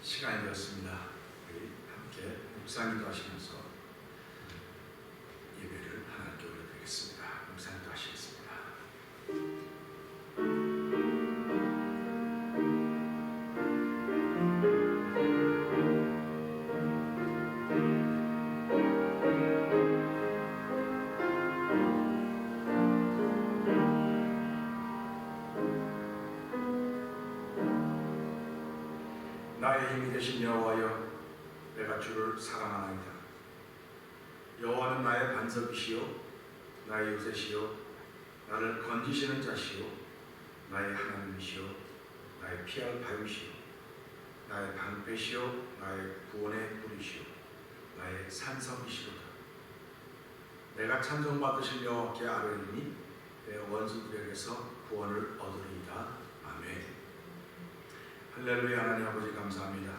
시간이 되었습니다. 우리 함께 묵상기도 하시면서 예배를 하나님께 올려드리겠습니다. 묵상기도 하시겠습니다. 나의 힘이 되신 여호와여, 내가 주를 사랑하나이다. 여호와는 나의 반석이시요 나의 요새시요 나를 건지시는 자시요 나의 하나님이시요 나의 피할 바위시요 나의 방패시요 나의 구원의 뿌리시요 나의 산성이시로다. 내가 찬송받으실 여호와께 아뢰리니 내 원수들에게서 구원을 얻으리이다. 아멘. 할렐루야. 하나님 아버지 감사합니다.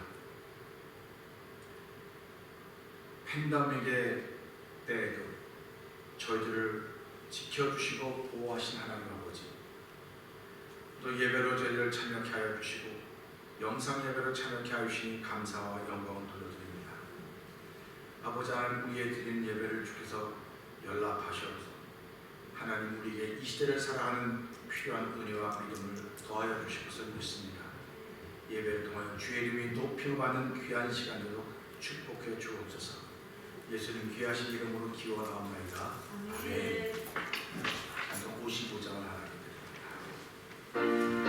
팬데믹의 때에도 저희들을 지켜주시고 보호하신 하나님 아버지, 또 예배로 저희를 참여케 하여 주시고 영상 예배로 참여케 하여 주시니 감사와 영광을 돌려드립니다. 아버지 하나님, 우리의 드린 예배를 주께서 연락하셔서 하나님 우리에게 이 시대를 살아가는 필요한 은혜와 믿음을 더하여 주실 것을 믿습니다. 예배를 통하여 주의 이름이 높임을 받는 귀한 시간으로 축복해 주옵소서. 예수님 귀하신 이름으로 기원하옵나이다. 아멘. 찬송 55장을 하나님께 드립니다.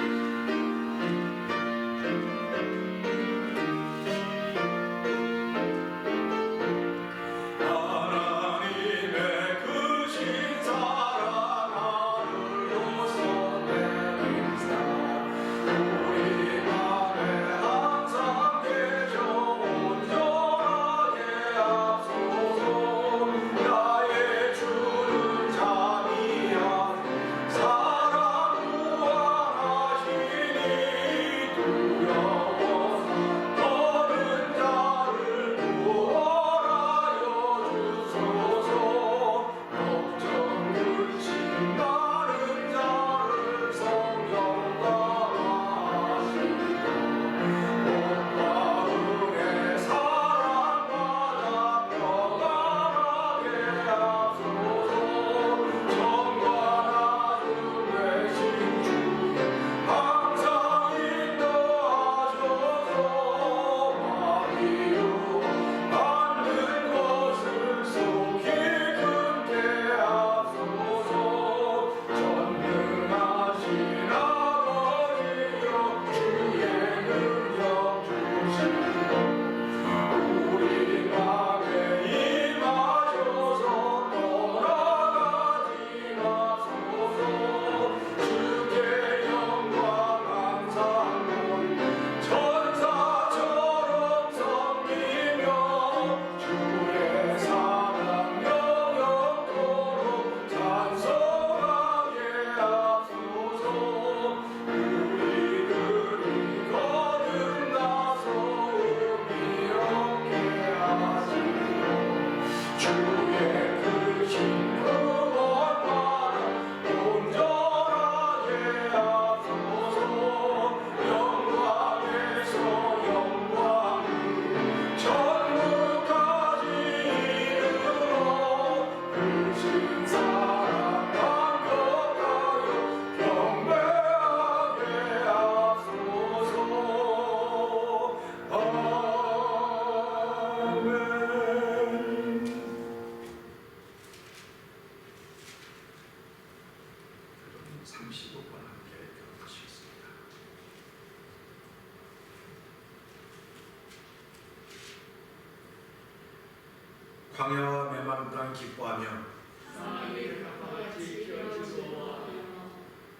광야와 메마른 땅 기뻐하며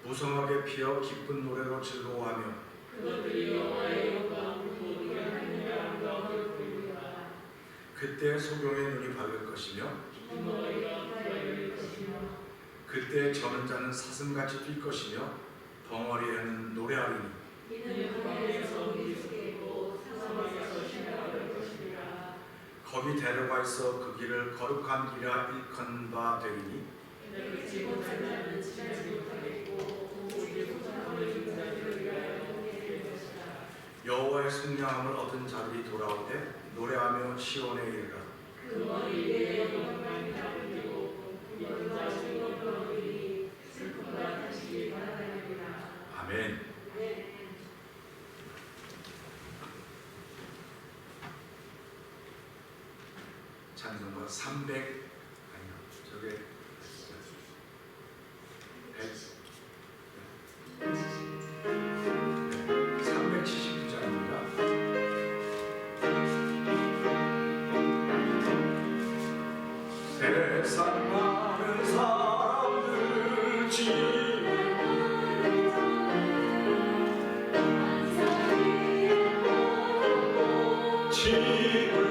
무성하게 피어 기쁜 노래로 즐거워하며 그때 소경의 눈이 밝을 것이며 그때 저는 자는 사슴같이 뛸 것이며 벙어리에는 노래하리니 거기 데려가 있어 그 길을 거룩한 길이라 일컫는 바 되리니 여호와의 승량함을 얻은 자들이 돌아오되 노래하며 시온에 이르라. 그 머리에 영광을 잡으리고 영광과 즐거움이 슬픔과 다시 바라리라. 아멘. 찬송가 300 아니요 저게 379장입니다. 세상 많은 사람들 집을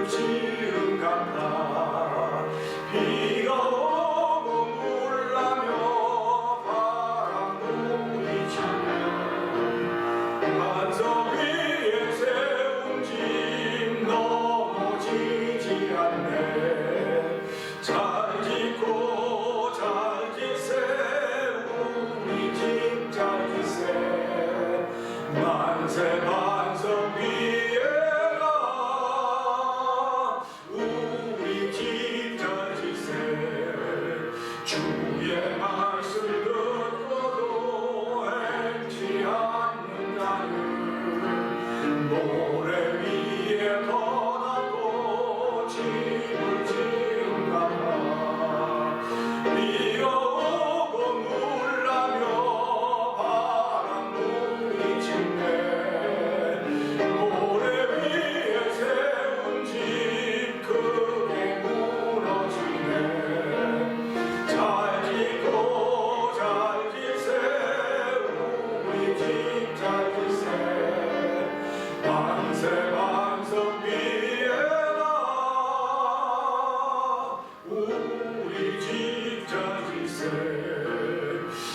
지은 같아 비가 오고 물나며 바람 부딪히며 반석 위에 세운 집 넘어지지 않네. 잘 짓고 잘 지세 우리 집 잘 지세 만세 반석 위에가 우리 집 잘 지세 주의 말씀 듣고도 행치 않는 자는 모래 위에 떠나고 집을 지은가 비가 오고 물나며 바람 부딪히네. 모래 위에 세운 집 크게 무너지네. 잘 짓고 잘 지세 우리 집 잘 지세 만세 반석 위에가 우리 집 잘 지세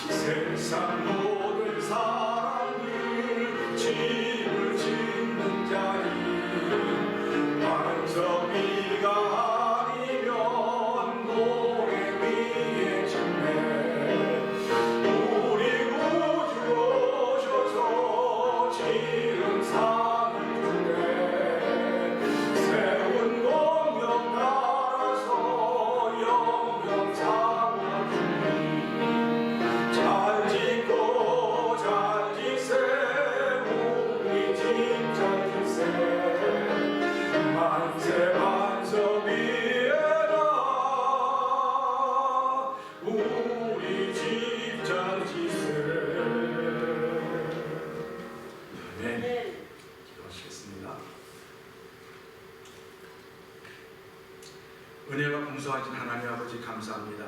세상 모든 사람들 집을 짓는 자니 반석 위가 아니면 모래 위에 짓네. 우리 구주 오셔서 지은 산을 주네. 세운 공명 따라서 영영 삼아주니 잘 짓고 잘 지세 우리 집 잘 지세 만세 반석 위에가 우리 집 잘 지세. 네, 기도하시겠습니다. 은혜가 풍성하신 하나님 아버지 감사합니다.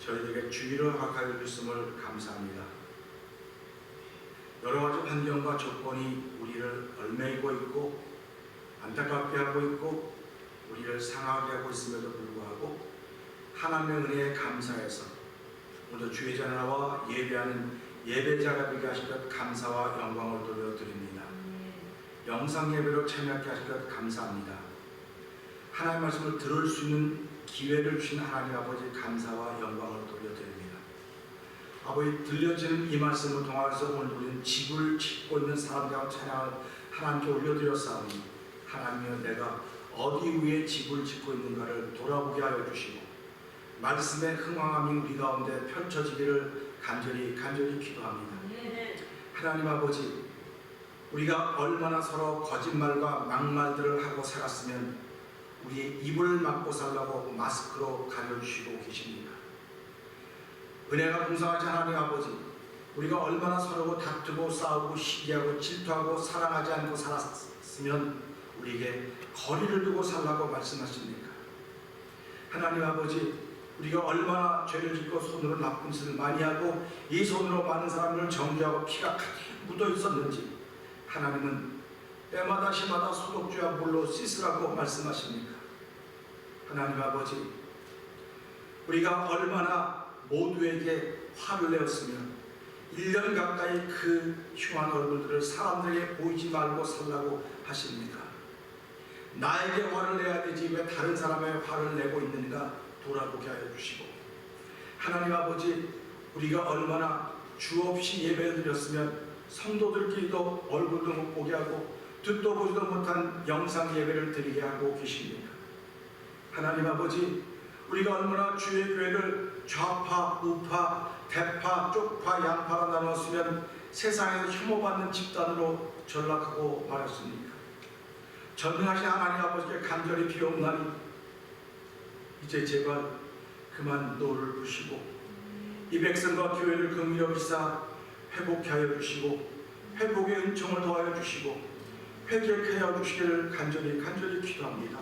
저희에게 주의를 허락하여 주심을 감사합니다. 여러 가지 환경과 조건이 우리를 얽매이고 있고 안타깝게 하고 있고 우리를 상하게 하고 있음에도 불구하고 하나님의 은혜에 감사해서 오늘 주의 자리에 나와 예배하는 예배자가 되게 하실 것 감사와 영광을 돌려드립니다. 영상 예배로 참여하게 하실 것 감사합니다. 하나님의 말씀을 들을 수 있는 기회를 주신 하나님 아버지 감사와 영광을 돌려드립니다. 아버지 들려지는 이 말씀을 통해서 오늘 우리는 집을 짓고 있는 사람들과 찬양을 하나님께 올려드렸사오니 하나님이여 내가 어디 위에 집을 짓고 있는가를 돌아보게 하여 주시고 말씀의 흥황함이 우리 가운데 펼쳐지기를 간절히 기도합니다. 하나님 아버지 우리가 얼마나 서로 거짓말과 막말들을 하고 살았으면 우리의 입을 막고 살라고 마스크로 가려주시고 계십니까? 은혜가 풍성하신 하나님 아버지 우리가 얼마나 서로 다투고 싸우고 시기하고 질투하고 사랑하지 않고 살았으면 우리에게 거리를 두고 살라고 말씀하십니까? 하나님 아버지 우리가 얼마나 죄를 짓고 손으로 나쁜 짓을 많이 하고 이 손으로 많은 사람을 정죄하고 피가 가득 묻어 있었는지 하나님은 때마다 시마다 소독주와 물로 씻으라고 말씀하십니까? 하나님 아버지 우리가 얼마나 모두에게 화를 내었으면 1년 가까이 그 흉한 얼굴들을 사람들에게 보이지 말고 살라고 하십니까? 나에게 화를 내야 되지 왜 다른 사람의 화를 내고 있는가 돌아보게 하여 주시고 하나님 아버지 우리가 얼마나 주 없이 예배를 드렸으면 성도들끼리도 얼굴도 못 보게 하고 듣도 보지도 못한 영상 예배를 드리게 하고 계십니다. 하나님 아버지, 우리가 얼마나 주의 교회를 좌파, 우파, 대파, 쪽파, 양파로 나눴으면 세상에서 혐오받는 집단으로 전락하고 말았습니까? 전능하신 하나님 아버지께 간절히 비옵나니 이제 제발 그만 노를 부시고 이 백성과 교회를 긍휼히 여기사 회복케 하여 주시고 회복의 은총을 더하여 주시고 회개케 하여 주시기를 간절히 기도합니다.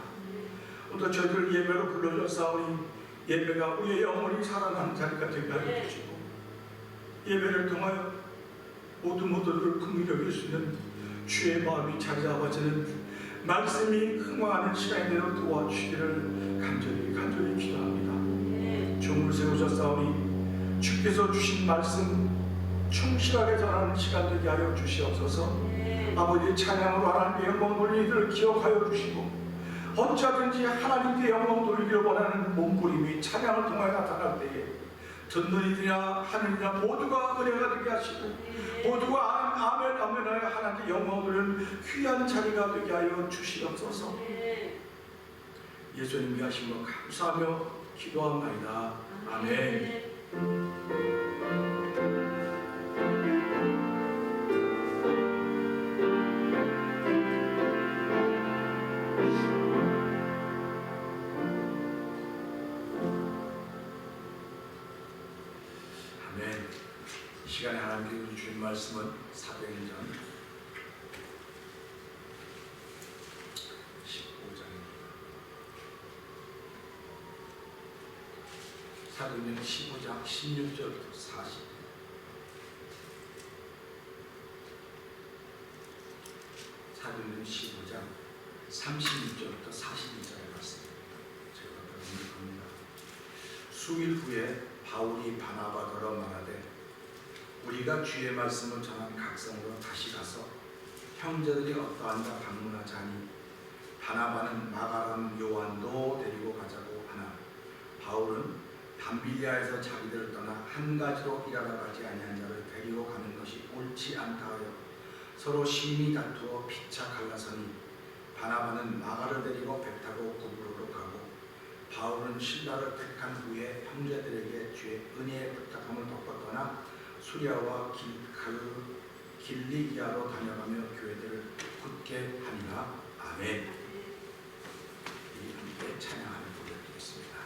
오늘 저희들 예배로 불러주사오니 예배가 우리의 영혼이 살아나는 자리가 되게 하여 주시고 예배를 통하여 모두를 긍휼히 여길 수 있는 주의 마음이 자리 잡아지는 말씀이 흥황하는 시간이 되도록 도와주시기를 간절히 기도합니다. 종을 세우셨사오니 주께서 주신 말씀 충실하게 전하는 시간 되게 하여 주시옵소서. 아버지의 찬양으로 하나님의 영광 돌리는 이들을 기억하여 주시고 어찌하든지 하나님께 영광 돌리기를 원하는 몸부림이 찬양을 통하여 나타날 때에 듣는 이들이나 하느니나 모두가 은혜가 되게 하시고 모두가 아멘 하여 하나님께 영광 돌리는 귀한 자리가 되게 하여 주시옵소서. 예수님 위하신 것 감사하며 기도합니다. 아멘. 이 시간에 하나님께 주신 말씀은 사도행전 15장입니다. 사도행전 15장 16절부터 40절. 사도행전 15장 36절부터 42절의 말씀입니다. 제가 읽습니다. 수일 후에 바울이 바나바더러 말하되 우리가 주의 말씀을 전한 각성으로 다시 가서 형제들이 어떠한가 방문하자니 바나바는 마가라는 요한도 데리고 가자고 하나 바울은 담빌리아에서 자기들을 떠나 한 가지로 일하러 가지 아니한 자를 데리고 가는 것이 옳지 않다 하여 서로 심히 다투어 피차 갈라서니 바나바는 마가를 데리고 배 타고 구브로로 가고 바울은 신라를 택한 후에 형제들에게 주의 은혜의 부탁함을 덮어 떠나 수리아와 길리기아로 다녀가며 교회들을 굳게 하니라. 아멘. 이 함께 찬양하는 노래 드리겠습니다.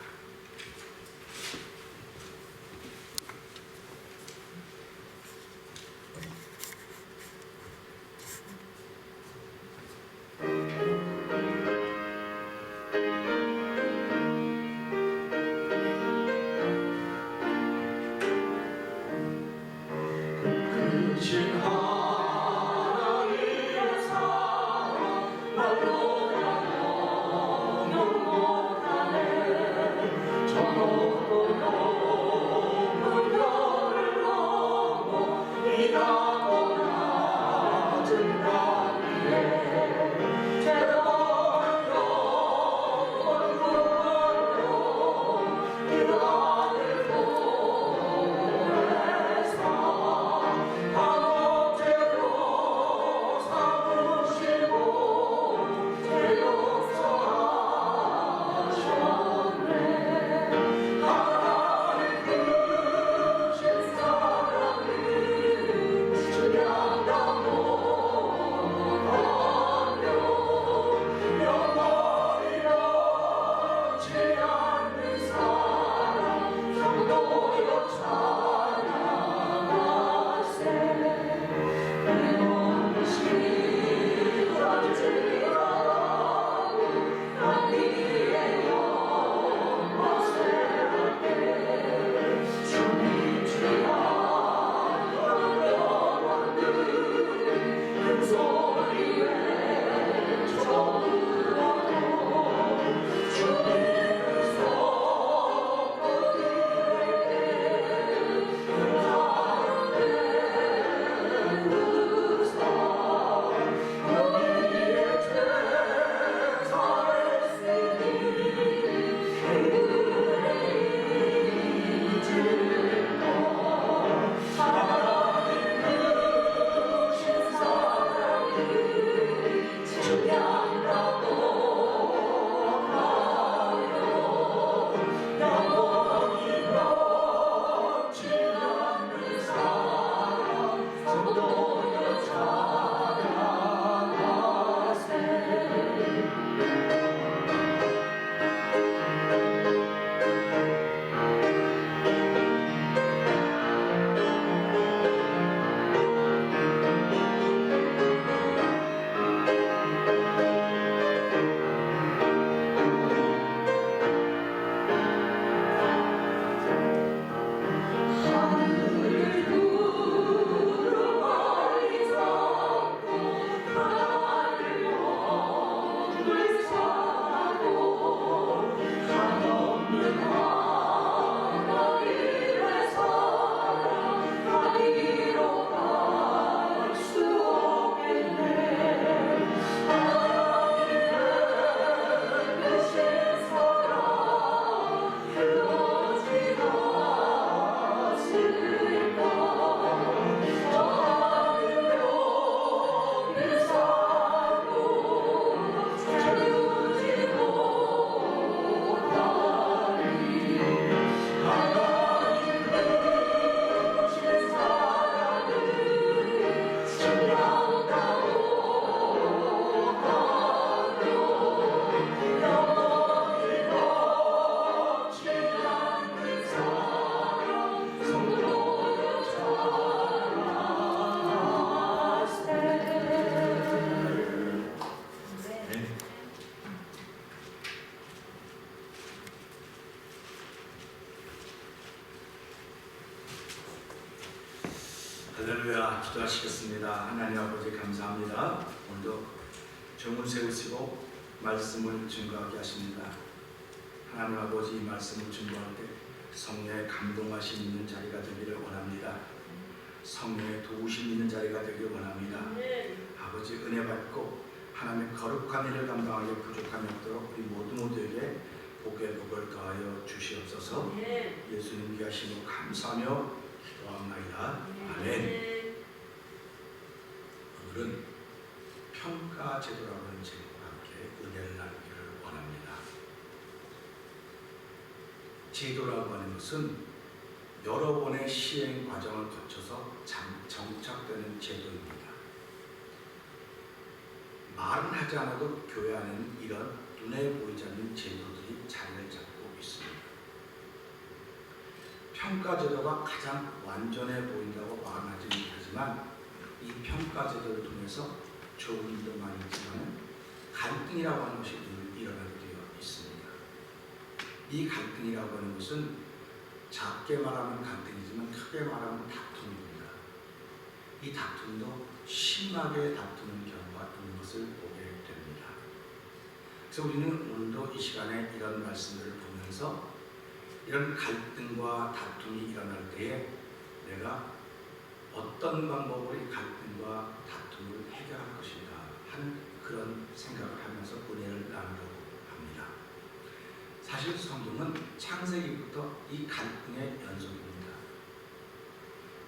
하나님의 사랑 말로 할렐루야. 기도하시겠습니다. 하나님 아버지 감사합니다. 오늘도 정을 세우시고 말씀을 증거하게 하십니다. 하나님 아버지 이 말씀을 증거할 때 성령의 감동하심 있는 자리가 되기를 원합니다. 성령의 도우심 있는 자리가 되기를 원합니다. 아버지 은혜 받고 하나님의 거룩한 일을 감당하기 부족함이 없도록 우리 모두에게 복의 복을 더하여 주시옵소서. 예수님 귀하심으로 감사하며 기도합니다. 아멘. 오늘은 평가 제도라고 하는 제도와 함께 은혜를 나누기를 원합니다. 제도라고 하는 것은 여러 번의 시행 과정을 거쳐서 정착되는 제도입니다. 말은 하지 않아도 교회 안에는 이런 눈에 보이지 않는 제도들이 자리를 잡고 있습니다. 평가 제도가 가장 완전해 보인다고 말하지 못하지만 이 평가 제도를 통해서 좋은 일도 많이 있지만 갈등이라고 하는 것이 늘 일어나게 되어 있습니다. 이 갈등이라고 하는 것은 작게 말하면 갈등이지만 크게 말하면 다툼입니다. 이 다툼도 심하게 다투는 경우가 있는 것을 보게 됩니다. 그래서 우리는 오늘도 이 시간에 이런 말씀들을 보면서 이런 갈등과 다툼이 일어날 때에 내가 어떤 방법으로 이 갈등과 다툼을 해결할 것인가 하는 그런 생각을 하면서 은혜를 나누려고 합니다. 사실 성경은 창세기부터 이 갈등의 연속입니다.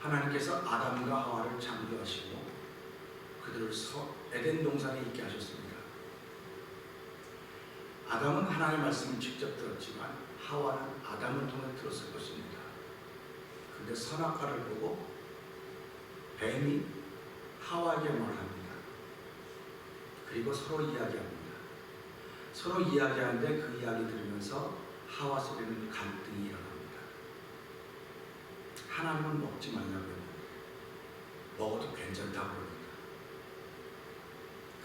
하나님께서 아담과 하와를 창조하시고 그들을 에덴 동산에 있게 하셨습니다. 아담은 하나님의 말씀을 직접 들었지만 하와는 아담을 통해 들었을 것입니다. 그런데 선악과를 보고 뱀이 하와에게 말합니다. 그리고 서로 이야기합니다. 서로 이야기하는데 그 이야기 들으면서 하와 속에는 갈등이 일어납니다. 하나님은 먹지 말라고 합니다. 먹어도 괜찮다고 합니다.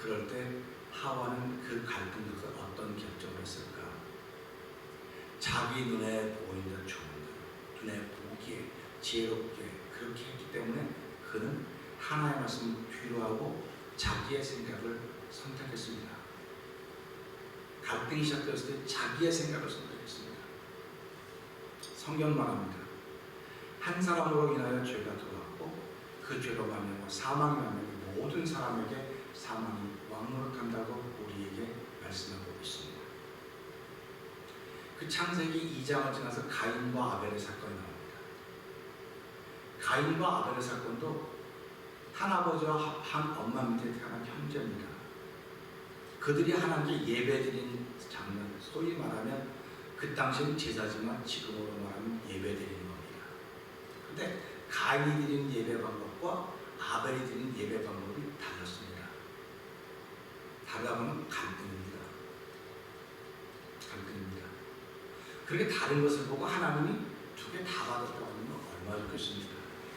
그럴 때 하와는 그 갈등 속에서 어떤 결정을 했을까? 자기 눈에 보이는 좋은 것, 눈에 보기에 지혜롭게 그렇게 했기 때문에 그는 하나님의 말씀을 뒤로하고 자기의 생각을 선택했습니다. 갈등이 시작되었을 때 자기의 생각을 선택했습니다. 성경 말합니다. 한 사람으로 인하여 죄가 들어왔고 그 죄로 말미암아 사망이 말미암아 모든 사람에게 사망이 왕노릇한다고 우리에게 말씀하고 있습니다. 그 창세기 2장을 지나서 가인과 아벨의 사건이 나옵니다. 가인과 아벨의 사건도 한 아버지와 한 엄마 밑에 태어난 형제입니다. 그들이 하나님께 예배드리는 장면, 소위 말하면 그 당시는 제사지만 지금으로 말하면 예배드리는 겁니다. 그런데 가인이 드리는 예배 방법과 아벨이 드리는 예배 방법이 달랐습니다. 다르다면 갈등입니다. 갈등입니다. 그렇게 다른 것을 보고 하나님이 두 개 다 받았다고 하면 얼마나 좋겠습니까?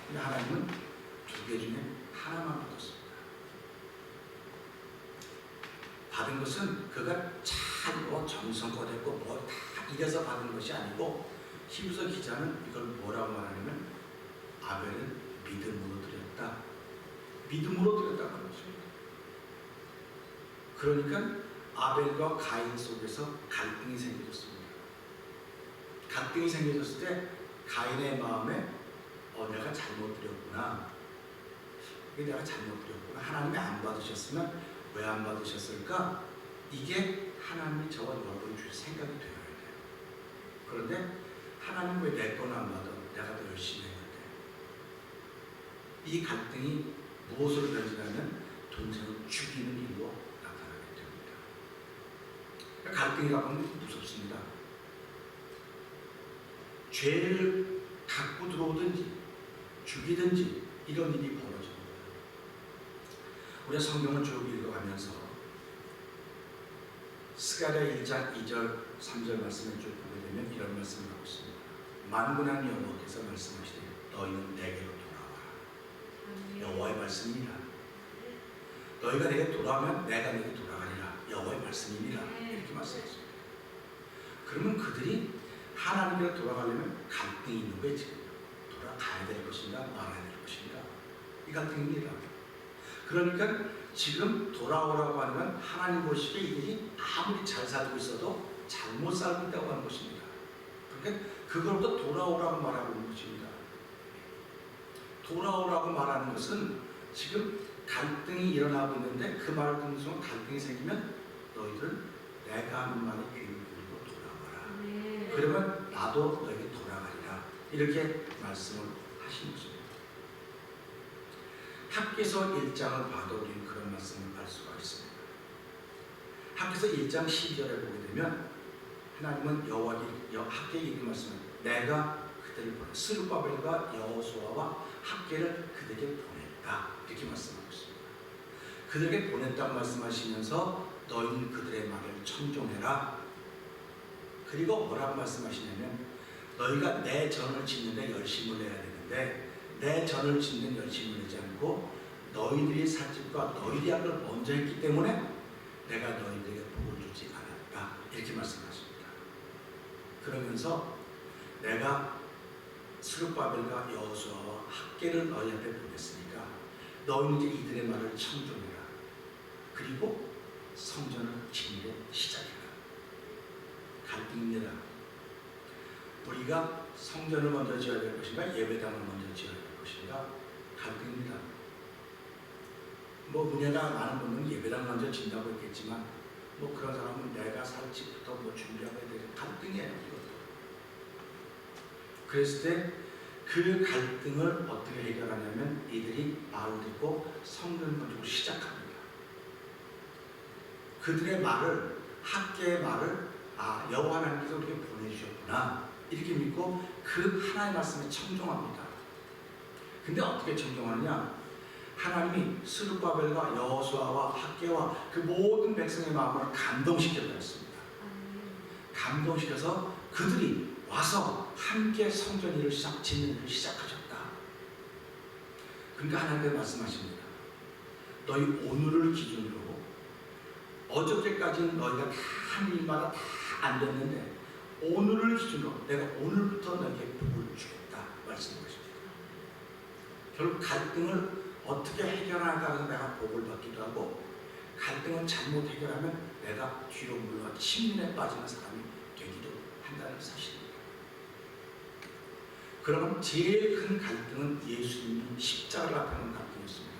근데 하나님은 두 개 중에 하나만 받았습니다. 받은 것은 그가 잘 정성껏 했고 뭐 다 이래서 받은 것이 아니고 히브리서 기자는 이걸 뭐라고 말하냐면 아벨은 믿음으로 드렸다. 믿음으로 드렸다는 것입니다. 그러니까 아벨과 가인 속에서 갈등이 생겨졌습니다. 갈등이 생겨졌을 때 가인의 마음에 내가 잘못 드렸구나. 내가 잘못 드렸구나. 하나님이 안 받으셨으면 왜 안 받으셨을까? 이게 하나님이 저와 여러분이 주신 생각이 되어야 돼요. 그런데 하나님 왜 내 거는 안 받아? 내가 더 열심히 했는데. 이 갈등이 무엇으로 변질하면 동생을 죽이는 일로 나타나게 됩니다. 그러니까 갈등이라고 하는 게 무섭습니다. 죄를 갖고 들어오든지 죽이든지 이런 일이 벌어집니다. 우리가 성경을 쭉 읽어가면서 스가랴 1장 2절 3절 말씀을 쭉 보게 되면 이런 말씀을 하고 있습니다. 만군의 여호와께서 말씀하시되 너희는 내게로 돌아와라. 여호와의 말씀이니라. 너희가 내게 돌아오면 내가 내게 돌아가리라. 여호와의 말씀이니라. 이렇게 말씀했습니다. 그러면 그들이 하나님께로 돌아가려면 갈등이 있는 거예요. 지금 돌아가야 될 것인가 말아야 될 것인가. 이 이 갈등입니다. 그러니까 지금 돌아오라고 하면 하나님 보시기에 이들이 아무리 잘 살고 있어도 잘못 살고 있다고 하는 것입니다. 그러니까 그걸로 돌아오라고 말하고 있는 것입니다. 돌아오라고 말하는 것은 지금 갈등이 일어나고 있는데 그 말을 듣는 순간 갈등이 생기면 너희들 내가 하는 말에 귀를 기울이고 돌아와라. 네. 그러면 나도 너에게 돌아가리라. 이렇게 말씀을 하신 것입니다. 학개서 1장을 봐도 우리는 그런 말씀을 알 수가 있습니다. 학개서 1장 12절에 보게 되면 하나님은 학개에 이렇게 말씀합니다. 내가 그들을 보내 스룹바벨과 여호수아와 학개를 그들에게 보냈다. 이렇게 말씀하고 있습니다. 그들에게 보냈다고 말씀하시면서 너희는 그들의 말을 청종해라. 그리고 뭐라고 말씀하시냐면 너희가 내 전을 짓는데 열심을 내야 되는데 내 전을 짓는 열심을 내지 않고 너희들이 살집과 너희들이 한 걸 먼저 했기 때문에 내가 너희들에게 복을 주지 않았다. 이렇게 말씀하십니다. 그러면서 내가 스룹바벨과 여호수아와 학개를 너희한테 보냈으니까 너희는 이제 이들의 말을 청종해라. 그리고 성전을 짓는 시작해라. 갈등입니다. 우리가 성전을 먼저 지어야 될 것인가 예배당을 먼저 지어야 될 것인가 갈등입니다. 뭐 은혜가 많은 분은 예배당 먼저 짓는다고 했겠지만 뭐 그런 사람은 내가 살 집부터 뭐 준비하고 해야 되는 갈등이에요. 이것도. 그랬을 때 그 갈등을 어떻게 해결하냐면 이들이 말을 듣고 성전을 가지고 시작합니다. 그들의 말을 학개의 말을 여호와 하나님께서 우리에게 보내주셨구나 이렇게 믿고 그 하나님의 말씀에 청종합니다. 근데 어떻게 청종하느냐? 하나님이 스룹바벨과 여호수아와 학개와 그 모든 백성의 마음을 감동시켜드렸습니다. 감동시켜서 그들이 와서 함께 성전 일을 짓는 일을 시작하셨다. 그러니까 하나님께서 말씀하십니다. 너희 오늘을 기준으로 어저께까지는 너희가 다 한 일마다 다 안 됐는데 오늘을 기준으로 내가 오늘부터 너희에게 복을 주겠다 말씀하십니다. 결국 갈등을 어떻게 해결하냐에 따라서 내가 복을 받기도 하고 갈등을 잘못 해결하면 내가 뒤로 물러가 침륜에 빠지는 사람이 되기도 한다는 사실입니다. 그러면 제일 큰 갈등은 예수님이 십자가를 앞에 놓은 갈등이었습니다.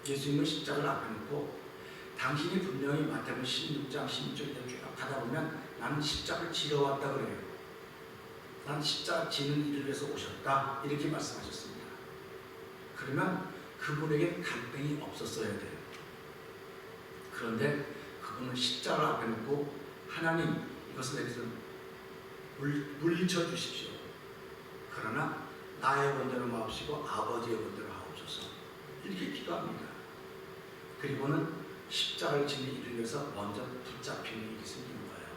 예수님은 십자가를 앞에 놓고 당신이 분명히 마태복음 16장 16절에 쭉 가다 보면 나는 십자가를 지러 왔다 그래요. 난 십자가 지는 일을 위해서 오셨다 이렇게 말씀하셨습니다. 그러면 그분에게 갈등이 없었어야 돼요. 그런데 그분은 십자가를 앞에 놓고 하나님 이것을 내게서 물리쳐 주십시오. 그러나 나의 원대로 마옵시고 아버지의 원대로 하옵소서 이렇게 기도합니다. 그리고는 십자가를 지는 일을 위해서 먼저 붙잡히는 일이 생기는 거예요.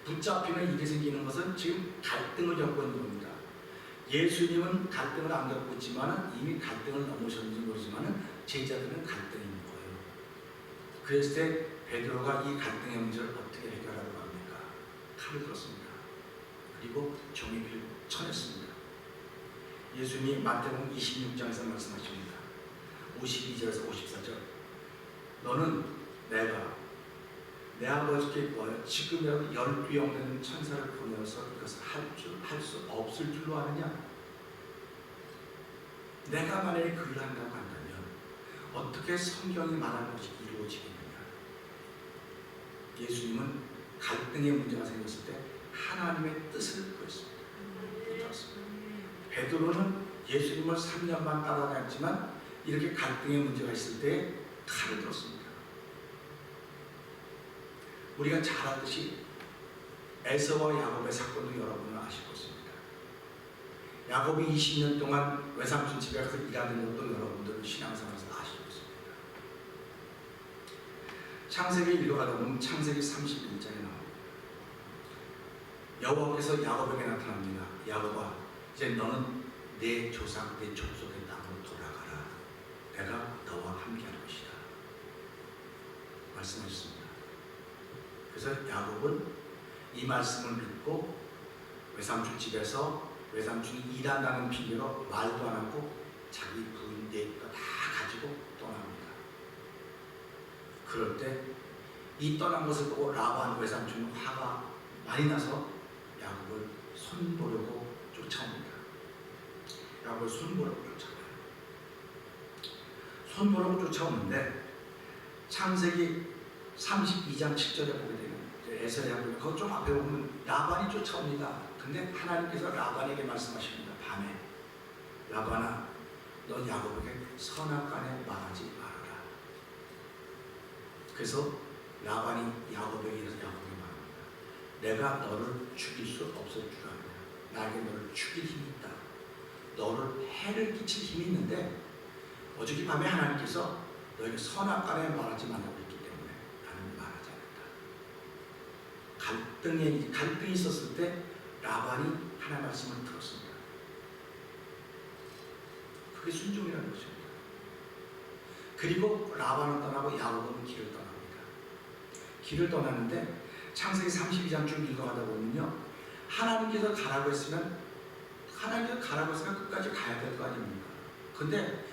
붙잡히는 일이 생기는 것은 지금 갈등을 겪고 있는 겁니다. 예수님은 갈등을 안 겪고 있지만 이미 갈등을 넘으셨는지 모르지만 제자들은 갈등이 있는 거예요. 그랬을 때 베드로가 이 갈등의 문제를 어떻게 해결하려고 합니까? 칼을 들었습니다. 그리고 종의 피를 쳐냈습니다. 예수님이 마태복음 26장에서 말씀하십니다. 52절에서 54절 너는 내가 내 아버지께 구하여 지금이라도 12영 되는 천사를 보내어서 이것을 할 수 없을 줄로 아느냐? 내가 만약에 그 일을 한다고 한다면 어떻게 성경이 말하는 것이 이루어지겠느냐? 예수님은 갈등의 문제가 생겼을 때 하나님의 뜻을 구했습니다. 베드로는 예수님을 3년 반 따라다녔지만 이렇게 갈등의 문제가 있을 때 칼을 들었습니다. 우리가 잘 알듯이 에서와 야곱의 사건도 여러분은 아실 것입니다. 야곱이 20년 동안 외삼촌 집에 가서 일하는 것도 여러분들은 신앙생활에서 아실 것입니다. 창세기 읽어가다 보면 창세기 31장에 나옵니다. 여호와께서 야곱에게 나타납니다. 야곱아, 이제 너는 내 조상, 내 족속의 땅으로 돌아가라. 내가 너와 함께할 것이다. 말씀하셨습니다. 그래서 야곱은 이 말씀을 믿고 외삼촌 집에서 외삼촌이 일한다는 핑계로 말도 안 하고 자기 부인 넷다 가지고 떠납니다. 그럴 때 이 떠난 것을 보고 라반 외삼촌은 화가 많이 나서 야곱을 손보려고 쫓아옵니다. 야곱을 손보려고 쫓아와요. 손보려고 쫓아오는데 창세기 32장 7절에 보게 되면 에서야 보면 그것 좀 앞에 보면 라반이 쫓아옵니다. 근데 하나님께서 라반에게 말씀하십니다. 밤에 라반아 너 야곱에게 선악간에 말하지 말아라. 그래서 라반이 야곱에게 이래서 야곱에게 말합니다. 내가 너를 죽일 수 없을 줄 압니다. 나에게 너를 죽일 힘이 있다. 너를 해를 끼칠 힘이 있는데 어저께 밤에 하나님께서 너에게 선악간에 말하지 말라고 했기 때문에 나는 말하지 않았다. 갈등이 있었을 때 라반이 하나님의 말씀을 들었습니다. 그게 순종이라는 것입니다. 그리고 라반은 떠나고 야곱은 길을 떠납니다. 길을 떠나는데 창세기 32장 쭉 읽어가다 보면요, 하나님께서 가라고 했으면 끝까지 가야 될 거 아닙니까? 근데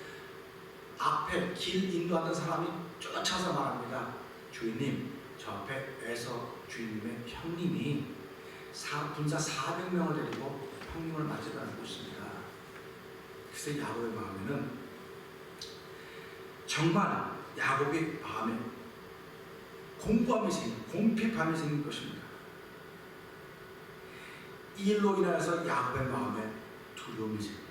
앞에 길 인도하던 사람이 쫓아서 말합니다. 주인님, 저 앞에 에서 주인님의 형님이 군사 400명을 데리고 형님을 맞으러 가고 있습니다. 그래서 야곱의 마음에는 정말 야곱의 마음에 공핍함이 생긴 것입니다. 이 일로 인하여서 야곱의 마음에 두려움이 생깁니다.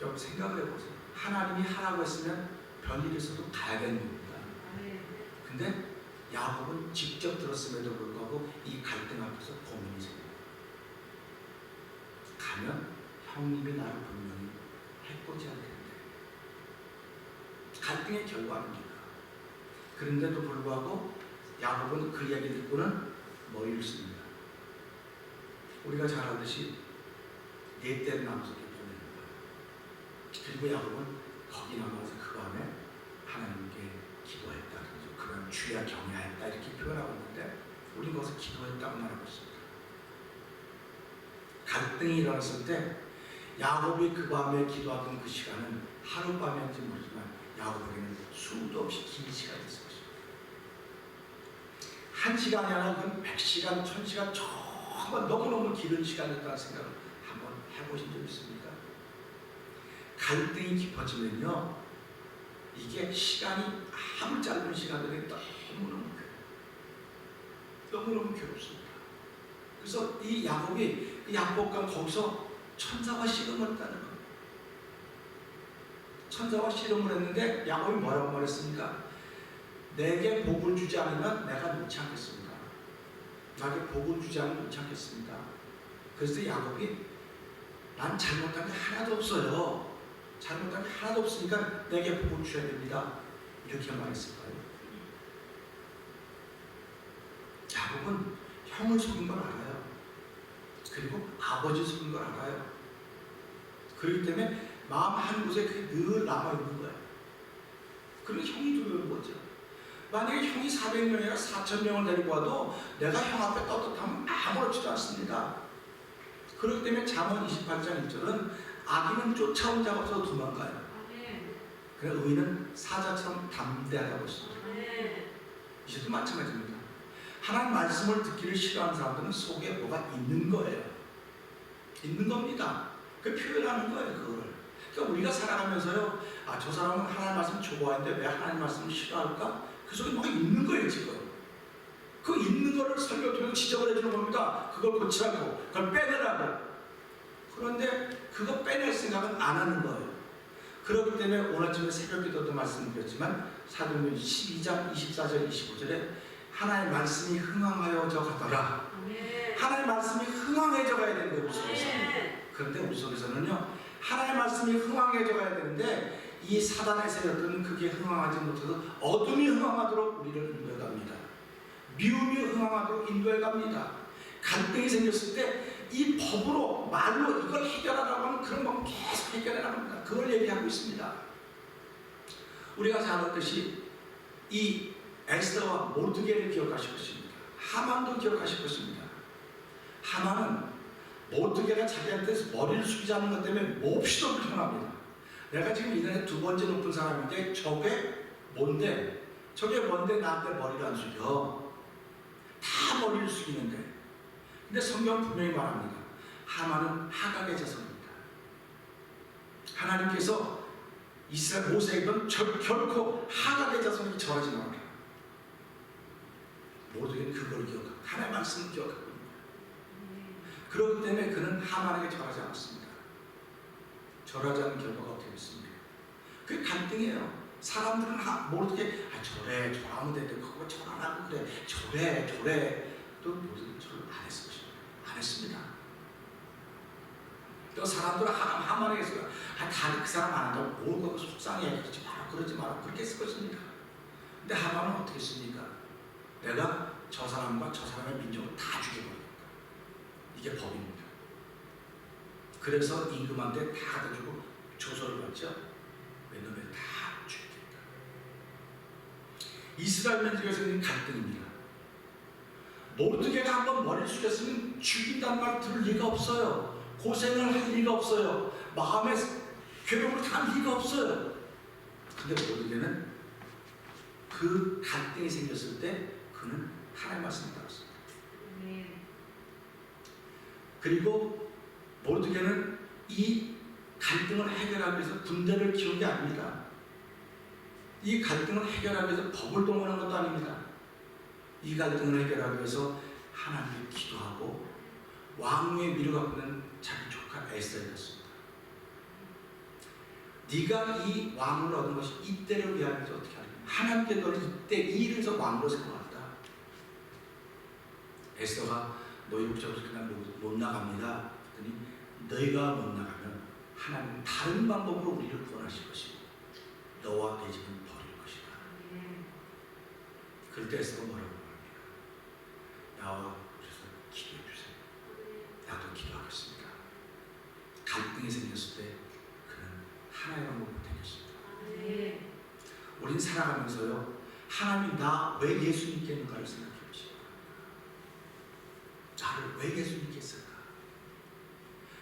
여러분 생각을 해보세요. 하나님이 하라고 했으면 별일 있어도 가야겠는 겁니다. 근데 야곱은 직접 들었음에도 불구하고 이 갈등 앞에서 고민이 생겨요. 가면 형님이 나를 분명히 해코지 할 텐데. 갈등의 결과입니다. 그런데도 불구하고 야곱은 그 이야기 듣고는 머리를 씁니다. 우리가 잘 알듯이 네 때를 남아서 보내는 거예요. 그리고 야곱은 거기 남아서 그 밤에 하나님께 기도했다. 그 밤 주야 경외했다 이렇게 표현하고 있는데 우리는 거기서 기도했다고 말하고 있습니다. 갈등이 일어났을 때 야곱이 그 밤에 기도하던 그 시간은 하룻밤인지 모르지만 야곱에게는 수도 없이 긴 시간이 됐을 것입니다. 1시간이 아니라 100시간, 1000시간 정말 너무너무 길은 시간이었다는 생각을 한번 해보신 적 있습니까? 갈등이 깊어지면요, 이게 시간이 아무 짧은 시간들이 너무너무 괴롭습니다. 그래서 이 야곱이 야복강 거기서 천사와 씨름을 했다는 거예요. 천사와 씨름을 했는데 야곱이 뭐라고 말했습니까? 내게 복을 주지 않으면 내가 놓지 않겠습니다. 나에게 복을 주지 않으면 놓지 않겠습니다. 그래서 야곱이 난 잘못한 게 하나도 없어요. 잘못한 게 하나도 없으니까 내게 복을 주셔야 됩니다. 이렇게 말했을 거예요. 야곱은 형을 속인 걸 알아요. 그리고 아버지 속인 걸 알아요. 그렇기 때문에 마음 한 곳에 그게 늘 남아있는 거예요. 그러니까 형이 두려운 거죠. 만약에 형이 400명이나 4000명을 데리고 와도 내가 형 앞에 떳떳하면 아무렇지도 않습니다. 그렇기 때문에 잠언 28장 1절은 악인은 쫓아온 자가 없어서 도망가요. 그래 의인은 사자처럼 담대하다고 했습니다. 이제도 마찬가지입니다. 하나님 말씀을 듣기를 싫어하는 사람들은 속에 뭐가 있는 거예요. 있는 겁니다. 그 표현하는 거예요. 그거를. 그러니까 우리가 살아가면서요, 아, 저 사람은 하나님 말씀 좋아하는데 왜 하나님 말씀을 싫어할까? 그 속에 뭐가 있는 거예요, 지금. 그 있는 거를 설교통해서 지적을 해주는 겁니다. 그걸 고치라고, 그걸 빼내라고. 그런데 그거 빼낼 생각은 안 하는 거예요. 그렇기 때문에 오늘 아침에 새벽 기도도 말씀드렸지만 사도행전 12장 24절 25절에 하나님의 말씀이 흥황하여져 가더라. 하나님의 말씀이 흥황해져 가야 되는데 우리 속에서. 그런데 우리 속에서는요, 하나님의 말씀이 흥황해져 가야 되는데 이 사단의 세력들은 그게 흥황하지 못해서 어둠이 흥황하도록 우리를 인도해 갑니다. 미움이 흥황하도록 인도해 갑니다. 갈등이 생겼을 때 이 법으로 말로 이걸 해결하라고 하면 그런 건 계속 해결해 나갑니다. 그걸 얘기하고 있습니다. 우리가 잘 알듯이 이 에스더와 모르드게를 기억하실 것입니다. 하만도 기억하실 것입니다. 하만은 모두가 자기한테 머리를 숙이지 않는 것 때문에 몹시도 불편합니다. 내가 지금 이 나라에 두 번째 높은 사람인데 저게 뭔데? 저게 뭔데 나한테 머리를 안 숙여? 다 머리를 숙이는데. 근데 성경은 분명히 말합니다. 하만은 하각의 자손입니다. 하나님께서 이스라엘 모세에게는 결코 하각의 자손이 절하지 말아라. 모두는 그걸 기억하고 하나님의 말씀을 기억하고 있습니다. 그렇기 때문에 그는 하만에게 절하지 않았습니다. 절하지 않는 결과가 어떻게 됐습니까? 그게 갈등이에요. 사람들은 모르게 절하면 되는데 그거 절 안 하고 그래 절해 또 모두는 절을 안 했을 것입니다. 안 했습니다. 또 사람들은 하만에게 했어요. 다들 그 사람 안 한다고 뭘 그거 속상해 그러지 마라 그렇게 했을 것입니다. 근데 하만은 어떻게 했습니까? 내가 저 사람과 저 사람의 민족을 다 죽여버리겠다. 이게 법입니다. 그래서 임금한테 다 가지고 조서를 받죠. 왜냐면 다 죽이겠다. 이스라엘 민족에서 있는 갈등입니다. 모르드게가 한번 머리를 숙였으면 죽인다는 말 들을 리가 없어요. 고생을 할 리가 없어요. 마음에 괴로움을 당할 리가 없어요. 근데 모르드게는 그 갈등이 생겼을 때 그는 하나님의 말씀을 따랐습니다. 그리고 모르드게는 이 갈등을 해결하기 위해서 군대를 키운 게 아닙니다. 이 갈등을 해결하기 위해서 법을 동원한 것도 아닙니다. 이 갈등을 해결하기 위해서 하나님께 기도하고 왕위에 미루갖고 있는 자기 조카 에스더였습니다. 네가 이 왕을 얻은 것이 이때를 위하여서 어떻게 하느냐? 하나님께 너를 이때 이 일에서 왕으로 세워왔다. 에스더가 너희 목적으로 그냥 못 나갑니다. 그랬더니 너희가 못 나가면 하나님은 다른 방법으로 우리를 구원하실 것이고 너와 내 집은 버릴 것이다. 그럴 때 에스더가 뭐라고 말합니까? 나와 그래서 기도해 주세요. 나도 기도하겠습니다. 갈등이 생겼을 때 그는 하나의 방법으로 되겠습니다. 우린 살아가면서요 하나님이 나 왜 예수 믿겠는가를 생각해 보시고 나를 왜 예수 믿겠을까?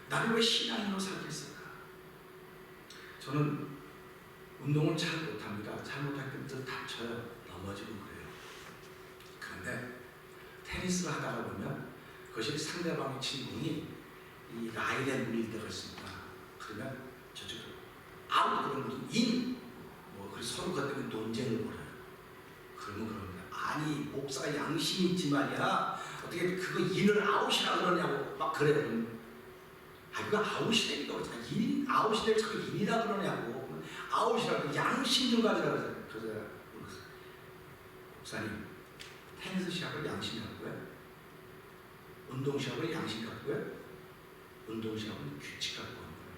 나를 왜 신앙인으로 살겠을까? 저는 운동을 잘 못합니다. 잘 못할 때 늘 다쳐요. 넘어지고 그래요. 그런데 테니스를 하다가 보면 그것이 상대방의 친구이 이 라인에 물릴 때가 있습니다. 그러면 저쪽으로 아웃 그런 무슨 인 그래서 서로 그것 때문에 논쟁을 벌여요. 그러면 그럽니다. 아니 목사가 양심이 있지 말이야. 어떻게 그거 인을 아웃이라 그러냐고 막 그래요. 그거 아웃이 되니까 인 아웃이 되고 자꾸 인이라 그러냐고. 아웃이라고 양심 좀 가지라 그러잖아요. 그래서 목사님 테니스 시합을 양심 갖고 해요. 운동 시합을 양심 갖고 해요. 운동 시합은 규칙 갖고 하는 거예요.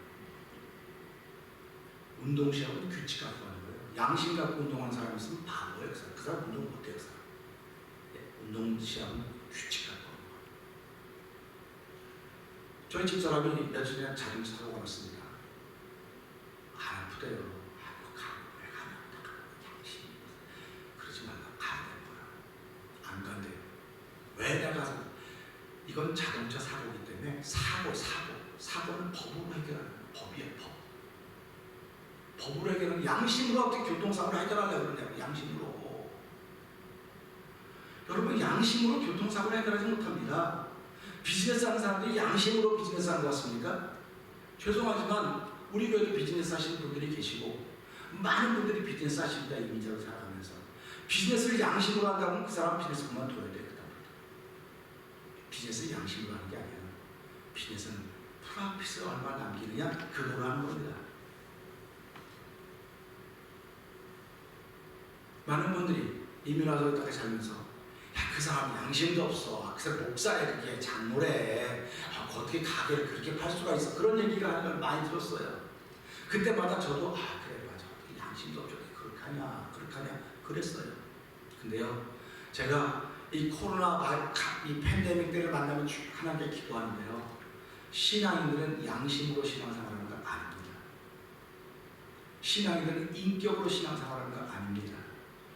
운동 시합은 규칙 갖고 하는 거예요. 양심 갖고 운동하는 사람이 있으면 바보예요. 그 사람 운동 못해요. 그 사람. 운동 시합은 규칙 갖고 하는 거예요. 저희 집사람이 며칠 전에 자동차 사고가 났습니다. 안 아프대요. 왜 가면 양심이 그러지 말라고 가야 되는 거야. 안 간대요. 왜 내가 가서 이건 자동차 사고이기 때문에 사고는 법으로 해결하는 거예요. 법이에요. 법으로 해결하는 양심으로 어떻게 교통사고를 해결하려고 그러냐고. 양심으로. 여러분 양심으로 교통사고를 해결하지 못합니다. 비즈니스 하는 사람들이 양심으로 비즈니스 하는 것 같습니까? 죄송하지만 우리 교회도 비즈니스 하시는 분들이 계시고 많은 분들이 비즈니스 하십니다. 이민자로 살아가면서 비즈니스를 양심으로 한다면 그 사람 비즈니스 그만둬야 돼요. 비즈니스를 양심으로 하는 게 아니에요. 비즈니스는 프로핏을 얼마 남기느냐 그거로 하는 겁니다. 많은 분들이 이민 와서 여기까지 살면서 그 사람 양심도 없어. 그 사람 목사래 그게 장모래. 어떻게 가게를 그렇게 팔 수가 있어. 그런 얘기가 하는 걸 많이 들었어요. 그때마다 저도 그래 맞아. 양심도 없죠. 그렇게 하냐 그랬어요. 근데요 제가 이 코로나 이 팬데믹 때를 만나면 하나님께 기도하는데요 신앙인들은 양심으로 신앙생활하는 거 아닙니다. 신앙인들은 인격으로 신앙생활하는 거 아닙니다.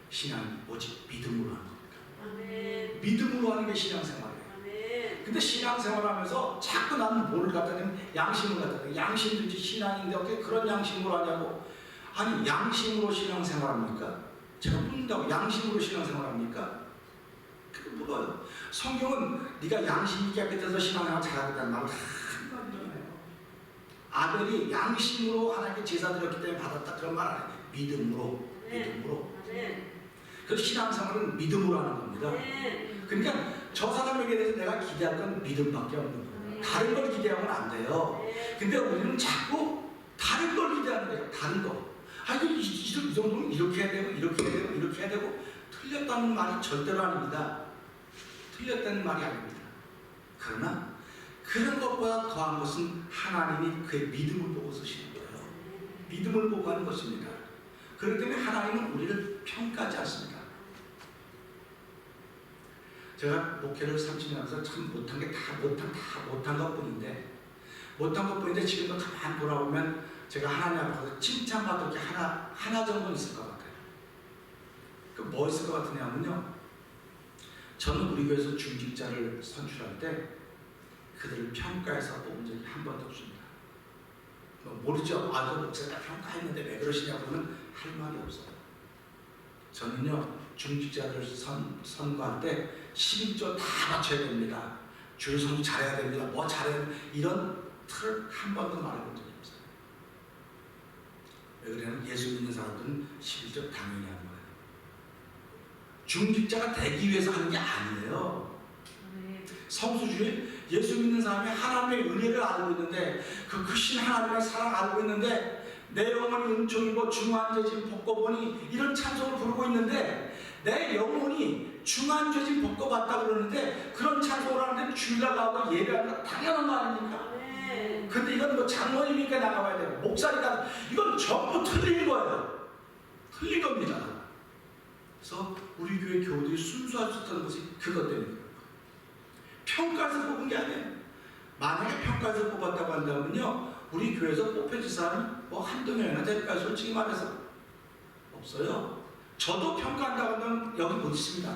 신앙은 오직 믿음으로 하는 겁니다. 아멘. 믿음으로 하는 게 신앙생활이에요. 아멘. 근데 신앙생활하면서 자꾸 나는 뭐를 갖다 대면 양심을 갖다 대. 양심든지 신앙인데 어떻게 그런 양심으로 하냐고. 아니 양심으로 신앙생활합니까? 제가 묻는다고 양심으로 신앙생활합니까? 그게 물어요. 성경은 네가 양심이 깨끗해서 신앙생활 잘하겠다는 말을 한번이잖아요. 아벨이 양심으로 하나님께 제사 드렸기 때문에 받았다 그런 말 안 해요. 믿음으로. 그 신앙생활은 믿음으로 하는 겁니다. 그러니까 저 사람에게 대해서 내가 기대할 건 믿음밖에 없는 거예요. 다른 걸 기대하면 안 돼요. 근데 우리는 자꾸 다른 걸 기대하는 거예요. 다른 거. 이 정도는 이렇게 해야 되고 이렇게 해야 되고 이렇게 해야 되고. 틀렸다는 말이 절대로 아닙니다. 틀렸다는 말이 아닙니다. 그러나 그런 것보다 더한 것은 하나님이 그의 믿음을 보고 쓰시는 거예요. 믿음을 보고 하는 것입니다. 그렇기 때문에 하나님은 우리를 평가하지 않습니다. 제가 목회를 30년 하면서 참 못한 게 다 못한 것뿐인데 지금도 가만 돌아보면 제가 하나님 앞에서 칭찬받을 게 하나 정도는 있을 것 같아요. 그 뭐 있을 것 같으냐면요. 저는 우리 교회에서 중직자를 선출할 때 그들을 평가해서 뽑은 적이 한 번도 없습니다. 모르죠. 저 목사가 평가했는데 왜 그러시냐고 하면 할 말이 없어요. 저는요 중직자를 선거할 때 11조 다 맞춰야 됩니다. 주일 선수 잘해야 됩니다. 뭐 잘해야 됩니다. 이런 틀을 한 번도 말해본 적이 없어요. 왜 그러냐면 예수 믿는 사람들은 11조 당연히 하는 거예요. 중직자가 되기 위해서 하는 게 아니에요. 성수주의 예수 믿는 사람이 하나님의 은혜를 알고 있는데 그 크신 하나님의 사랑 알고 있는데 내 영혼이 은총이고 중한 죄짐 벗고보니 이런 찬송을 부르고 있는데 내 영혼이 중한 죄짐 벗고봤다 그러는데 그런 찬송을 하는데 주일날 나오고 예배하는 거 당연한 거 아닙니까? 근데 이건 뭐 장로님이니까 나가봐야 되고 목사니까 이건 전부 틀린 거예요. 틀린 겁니다. 그래서 우리 교회 교우들이 순수할 수 있다는 것이 그것 때문입니다. 평가해서 뽑은 게 아니에요. 만약에 평가해서 뽑았다고 한다면요 우리 교회에서 뽑혀질 사람이 뭐 한두 명이나 될까요? 솔직히 말해서 없어요. 저도 평가한다고 하면 여기 못 있습니다.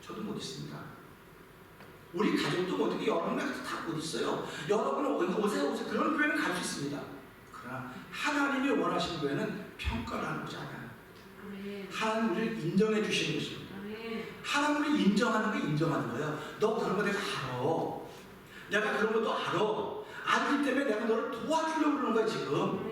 저도 못 있습니다. 우리 가족도 못 있고 여러분들 다 못 있어요. 여러분은 오세요 그런 교회는 갈 수 있습니다. 그러나 하나님이 원하시는 교회는 평가를 하는 것이 아니에요. 하나님 우리를 인정해 주시는 것입니다. 하나님을 인정하는 게 인정하는 거예요. 너 그런 거 내가 알아. 내가 그런 것도 알아. 알기 때문에 내가 너를 도와주려고 그러는 거야 지금.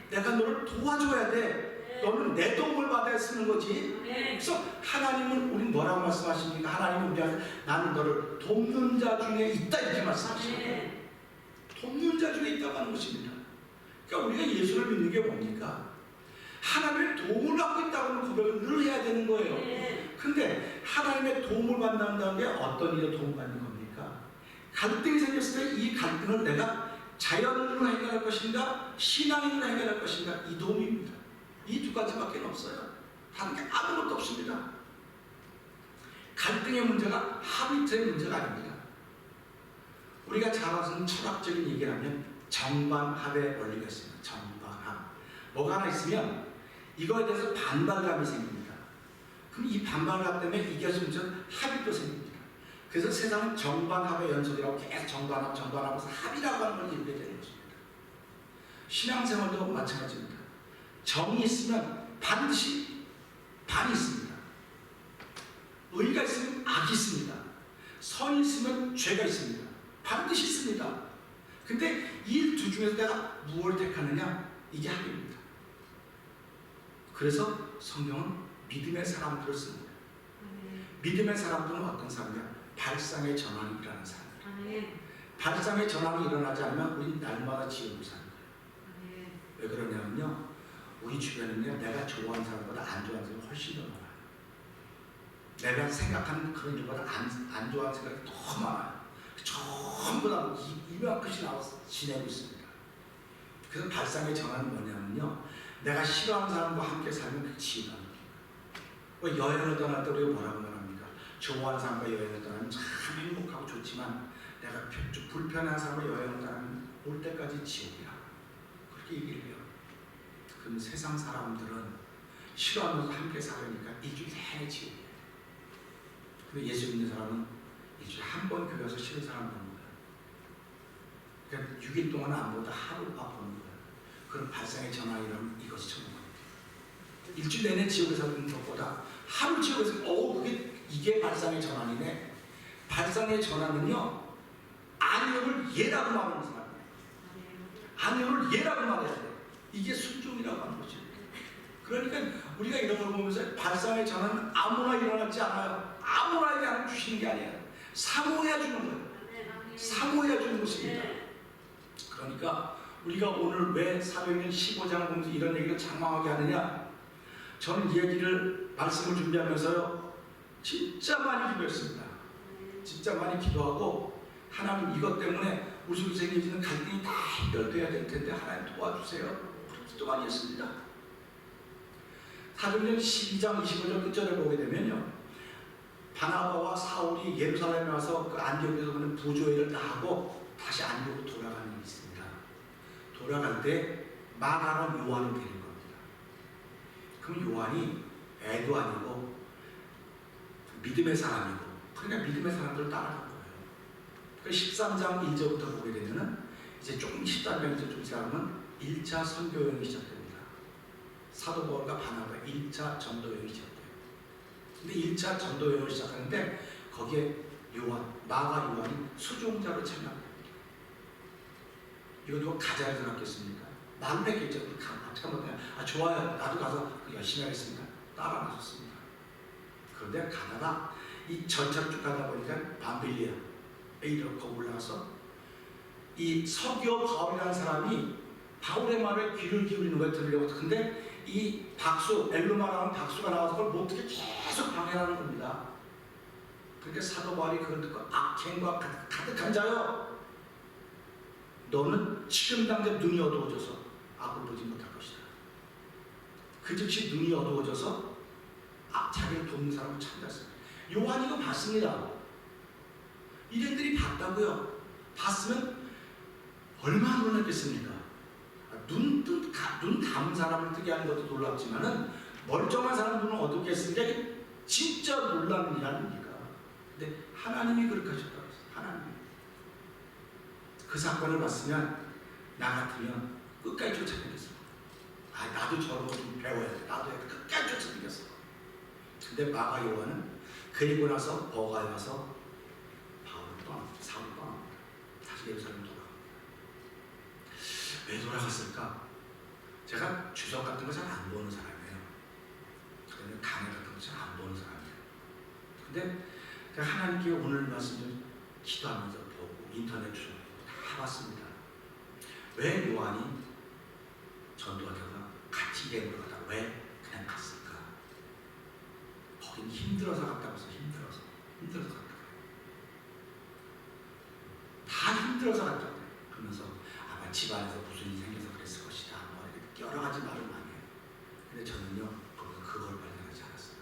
내가 너를 도와줘야 돼. 너는 내 도움을 받아야 쓰는 거지. 그래서 하나님은 우리 뭐라고 말씀하십니까? 하나님은 우리한테 나는 너를 돕는 자 중에 있다 이렇게 말씀하십니다. 돕는 자 중에 있다고 하는 것입니다. 그러니까 우리가 예수를 믿는 게 뭡니까? 하나님의 도움을 받고 있다고 하는 고백을 늘 해야 되는 거예요. 근데 하나님의 도움을 받는다는 게 어떤 일로 도움을 받는 겁니까? 갈등이 생겼을 때 이 갈등을 내가 자연으로 해결할 것인가 신앙으로 해결할 것인가 이 도움입니다. 이 두 가지밖에 없어요. 다른 게 아무것도 없습니다. 갈등의 문제가 하비트의 문제가 아닙니다. 우리가 잘 아는 철학적인 얘기를 하면 정반합의 원리가 있습니다. 정반합. 뭐가 하나 있으면 이거에 대해서 반발감이 생깁니다. 그럼 이 반발감 때문에 이게 점점 합의도 생깁니다. 그래서 세상은 정반합의 연속이라고 계속 정반합에서 합이라고 하는 걸 이루게 되는 것입니다. 신앙생활도 마찬가지입니다. 정이 있으면 반드시 반이 있습니다. 의가 있으면 악이 있습니다. 선이 있으면 죄가 있습니다. 반드시 있습니다. 근데 이 두 중에서 내가 무엇을 택하느냐? 이게 합입니다. 그래서 성경은 믿음의 사람들을 씁니다. 믿음의 사람들은 어떤 사람이냐? 발상의 전환이 일어나는 사람들. 발상의 전환이 일어나지 않으면 우리는 날마다 지옥을 사는 거예요. 왜 그러냐면요. 우리 주변에는요. 내가 좋아하는 사람보다 안 좋아하는 사람이 훨씬 더 많아요. 내가 생각하는 그런 일보다 안 좋아하는 생각이 더 많아요. 전부 다 이만큼씩 나와서 지내고 있습니다. 그래서 발상의 전환은 뭐냐면요. 내가 싫어하는 사람과 함께 살면 그 지옥입니다. 여행을 떠날 때 우리가 뭐라고 말합니까? 좋아하는 사람과 여행을 떠나면 참 행복하고 좋지만 내가 불편한 사람과 여행을 떠나면 올 때까지 지옥이야. 그렇게 얘기를 해요. 그럼 세상 사람들은 싫어하면서 함께 살으니까 이 중에 내내 지옥이에요. 근데 예수 믿는 사람은 일주일에 한 번 교회 와서 쉬는 사람 없는 거예요. 그러니까 6일 동안 안 보다 하루 밥 보는 거예요. 그런 발상의 전환이라면 이것이 전부입니다. 일주일 내내 지옥에서 하는 것보다 하루 지옥에서 이게 발상의 전환이네. 발상의 전환은요, 안녕을 예라고 말하는 사람이에요. 안녕을 예라고 말해야 돼요. 이게 순종이라고 하는 거죠. 그러니까 우리가 이런 걸 보면서 발상의 전환은 아무나 일어나지 않아요. 아무나에게 안 주시는 게 아니에요. 사모해야 주는 거예요. 사모해야 주는 것입니다. 그러니까 우리가 오늘 왜 사도행전 15장 보면서 이런 얘기를 장황하게 하느냐? 저는 이 얘기를 말씀을 준비하면서요, 진짜 많이 기도했습니다. 진짜 많이 기도하고, 하나님 이것 때문에 우리 속에 생기는 갈등이 다 해결돼야 될 텐데 하나님 도와주세요. 그렇게 기도 많이 했습니다. 사도행전 12장 25절 끝절에 보게 되면요, 바나바와 사울이 예루살렘에 와서 그 안디옥에서 그는 부조회를 다 하고 다시 안디옥으로 돌아가는 일이 있습니다. 돌아갈 때 마가로 요한을 데린 겁니다. 그럼 요한이 애도 아니고 믿음의 사람이고, 그러니까 믿음의 사람들을 따라간 거예요. 그 13장 1절부터 보게 되면은 이제 조금 13장 이제 좀 지나면 1차 선교여행이 시작됩니다. 사도 바울과 바나바 1차 전도여행이 시작돼요. 근데 1차 전도여행을 시작하는데 거기에 마가 요한이 수종자로 참여합니다. 이거 누가 가자를 생각했습니까? 말로 했겠죠. 좋아요. 나도 가서 열심히 하겠습니다. 따라 나섰습니다. 그런데 가다가 이 전차를 쭉 가다 보니까 밤빌리아에 이렇게 올라가서 이 서기오 바울이라는 사람이 바울의 말에 귀를 기울이는 거에 들으려고. 근데 이 엘루마라는 박수가 나와서 그걸 못 듣게 계속 방해하는 겁니다. 그러니까 사도 바울이 그걸 듣고 악행과 가득한 자여, 너는 지금 당장 눈이 어두워져서 악을 보지 못할 것이다. 그 즉시 눈이 어두워져서 자기를 돕는 사람을 찾았습니다. 요한이 이거 봤습니다. 이들이 봤다고요. 봤으면 얼마나 놀랐겠습니까? 눈 감은 사람을 뜨게 하는 것도 놀랍지만은 멀쩡한 사람 눈을 어둡게 했으니까 이게 진짜 놀라는 일 아닙니까? 근데 하나님이 그렇게 하셨다고 했어요. 하나님이. 그 사건을 봤으면 나 같으면 끝까지 쫓아내겠어. 나도 저런 거 좀 배워야 돼. 나도 끝까지 쫓아내겠어. 근데 마가 요한은 그리고 나서 버가에 와서 바울을 떠납니다. 사울을 떠납니다. 다시 예루살렘 돌아갑니다. 왜 돌아갔을까? 제가 주석 같은 거 잘 안 보는 사람이에요. 그러면 강의 같은 거 잘 안 보는 사람이에요. 근데 하나님께 오늘 말씀을 기도하면서 보고 인터넷 주석 다 봤습니다. 왜 요한이 전도하다가 같이 예물을 하다가 왜 그냥 갔을까? 거긴 힘들어서 갔다고 해서 힘들어서 갔다. 다 힘들어서 갔다. 그러면서 아마 집안에서 무슨 일이 생겨서 그랬을 것이다. 뭐 여러 가지 말을 많이 해요. 근데 저는요, 그걸 발견하지 않았어요.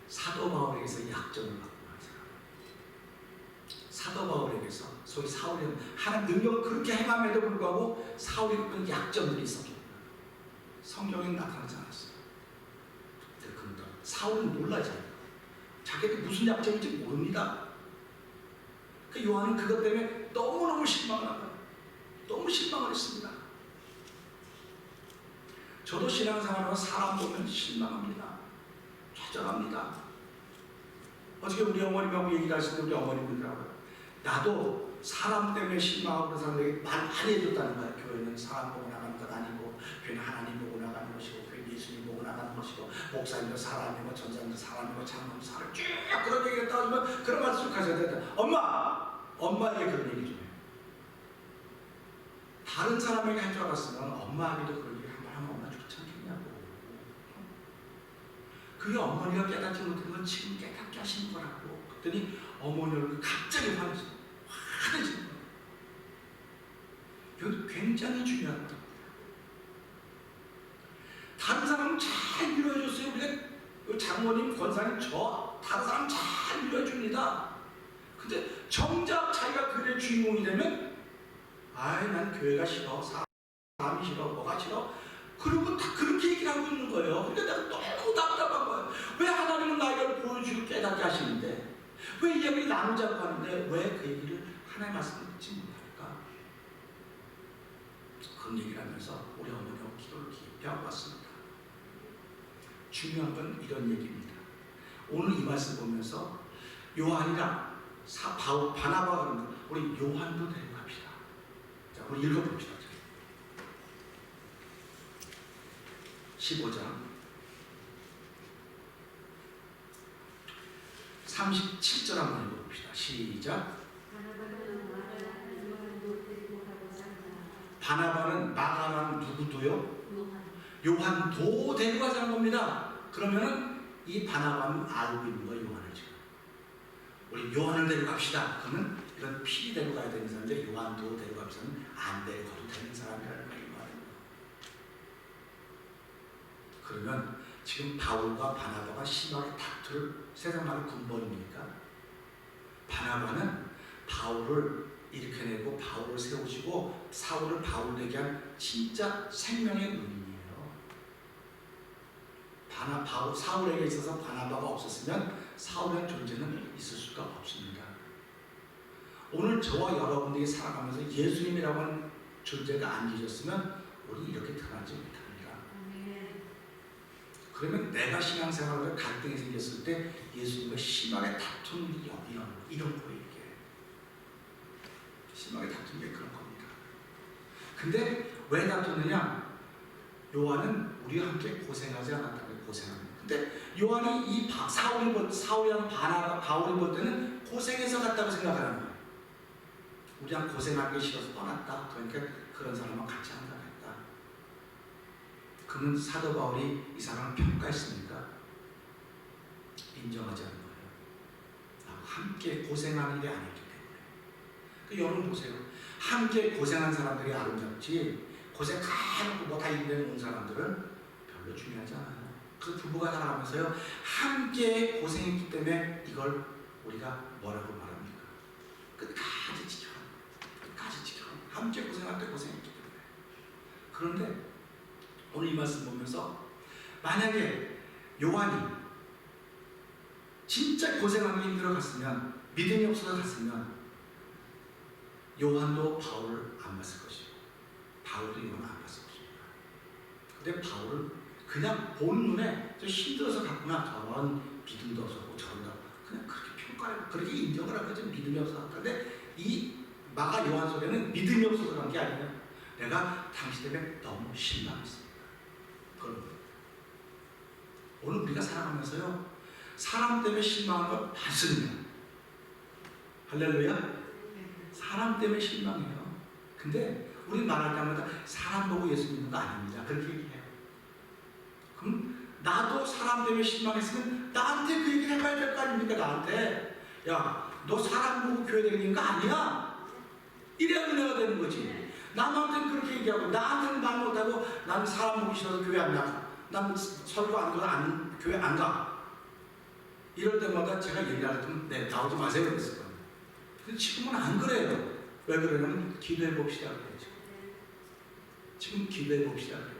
사도 바울에게서 약점을 받고 간 사람. 사도 바울에게서 소위 사울이 하나님 능력을 그렇게 행함에도 불구하고 사울이 그런 약점들이 있었거든요. 성경에 나타나지 않았어요. 그러니까 사울은 놀라잖아요. 자기도 무슨 약점인지 모릅니다. 그 요한은 그것 때문에 너무너무 실망을 한 거예요. 너무 실망을 했습니다. 저도 신앙생활하면서 사람 보면 실망합니다. 좌절합니다. 어저께 우리 어머님하고 얘기를 하시는데 우리 어머님이더라고요. 나도 사람 때문에 실망하고 그런 사람들에게 말 많이 해줬다는 거예요. 교회는 사람 보고 나가는 것 아니고, 교회는 하나님 보고 나가는 것이고, 교회는 예수님 보고 나가는 것이고, 목사님도 사람이고, 전사님도 사람이고, 장로도 사람, 쭉 그런 얘기를 따지면 그런 말씀 쭉 하셔야 된다. 엄마에게 그런 얘기 좀 해요. 다른 사람에게 할 줄 알았으면 엄마에게도 그런 얘기 한번 하면 얼마나 좋지 않겠냐고. 그게 어머니가 깨닫지 못한 건 지금 깨닫게 하시는 거라고. 그랬더니 어머니를 갑자기 화내시는 거예요. 이것도 굉장히 중요한 겁니다. 다른 사람은 잘 위로해줬어요. 우리가 장모님, 권사님, 다른 사람 잘 위로해줍니다. 근데 정작 자기가 그의 주인공이 되면 난 교회가 싫어, 사람이 싫어, 뭐가 싫어, 그리고 다 그렇게 얘기를 하고 있는 거예요. 그러니까 내가 너무 답답한 거예요. 왜 하나님은 나에게 보여주고 깨닫게 하시는데, 왜 이 이야기를 나누자고 하는데 왜 그 얘기를 하나의 말씀을 듣지 못할까? 그런 얘기를 하면서 우리 어머니하고 기도를 깊이 하고 왔습니다. 중요한 건 이런 얘기입니다. 오늘 이 말씀 보면서 요한이랑 바나바가 그러는 우리 요한도 데리고 갑시다. 자, 우리 읽어봅시다. 15장 37절 한번 읽어봅시다. 시작. 바나바는 마가랑 누구도요? 요한도 데리고 가자는 겁니다. 그러면은 이 바나바는 알고 있는 거예요. 요한을 지금. 우리 요한을 데리고 갑시다. 그러면 이건 필히 데리고 가야 되는 사람인데 요한도 데리고 갑시다는 안 데리고 가도 되는 사람이라는 거예요. 그러면 지금 바울과 바나바가 심하게 다툴 세상만의 군번입니까? 바나바는 바울을 일으켜내고 바울을 세우시고 사울을 바울 되게 한 진짜 생명의 은인이에요. 사울에게 있어서 바나바가 없었으면 사울의 존재는 있을 수가 없습니다. 오늘 저와 여러분들이 살아가면서 예수님이라고 하는 존재가 안 계셨으면 우리 이렇게 태어나지 못합니다. 그러면 내가 신앙생활에 갈등이 생겼을 때 예수님과 심하게 다투는 일이 이런 거예요. 심하게 다투는 게 그런 겁니다. 근데 왜 다투느냐? 요한은 우리와 함께 고생하지 않았다는 거예요. 고생합니다. 근데 요한이 이 사울이랑 바울이 볼 때는 고생해서 갔다고 생각하는 거예요. 우리랑 고생하기 싫어서 떠났다. 그러니까 그런 사람은 같이 한다 했다. 그러면 사도 바울이 이 사람을 평가했습니까? 인정하지 않는 거예요. 함께 고생하는 게 아니기 때문에. 여러분 보세요. 함께 고생한 사람들이 아름답지 고생하고 뭐 다 인내는 온 사람들은 별로 중요하지 않아요. 그 부부가 살아가면서요 함께 고생했기 때문에 이걸 우리가 뭐라고 말합니까? 끝까지 지켜라. 끝까지 지켜라. 함께 고생할 때 고생했기 때문에. 그런데 오늘 이 말씀 보면서 만약에 요한이 진짜 고생하기 힘들어 갔으면 믿음이 없어서 갔으면 요한도 바울을 안 봤을 것이고 바울도 요한을 안 봤을 것입니다. 근데 바울은 그냥 본 눈에 좀 힘들어서 갔구나. 저런 믿음도 없었고 저런다. 그냥 그렇게 평가하고 그렇게 인정을 하고 좀 믿음이 없어서 갔다. 근데 이 마가 요한 속에는 믿음이 없어서 간 게 아니에요. 내가 당신 때문에 너무 실망했습니다. 그런 거예요. 오늘 우리가 살아가면서요 사람 때문에 실망한 건 맞습니다. 할렐루야. 사람 때문에 실망해요. 근데 우리 말할 때마다 사람 보고 예수 믿는 거 아닙니다. 그렇게 얘기해요. 그럼 나도 사람 때문에 실망했으면 나한테 그 얘기를 해봐야 될 거 아닙니까? 나한테. 야, 너 사람 보고 교회 다니는 거 아니야? 이래야 은혜가 되는 거지. 남한테는 그렇게 얘기하고 나한테는 말 못하고 나는 사람 보기 싫어서 교회 안 나가. 난 설교 안 가도 교회 안 가. 이럴 때마다 제가 얘기할 때는 네, 나오지 마세요 그랬을 거예요. 근데 지금은 안 그래요. 왜 그러냐면 기도해 봅시다 그래야죠. 지금 기도해 봅시다 그래요.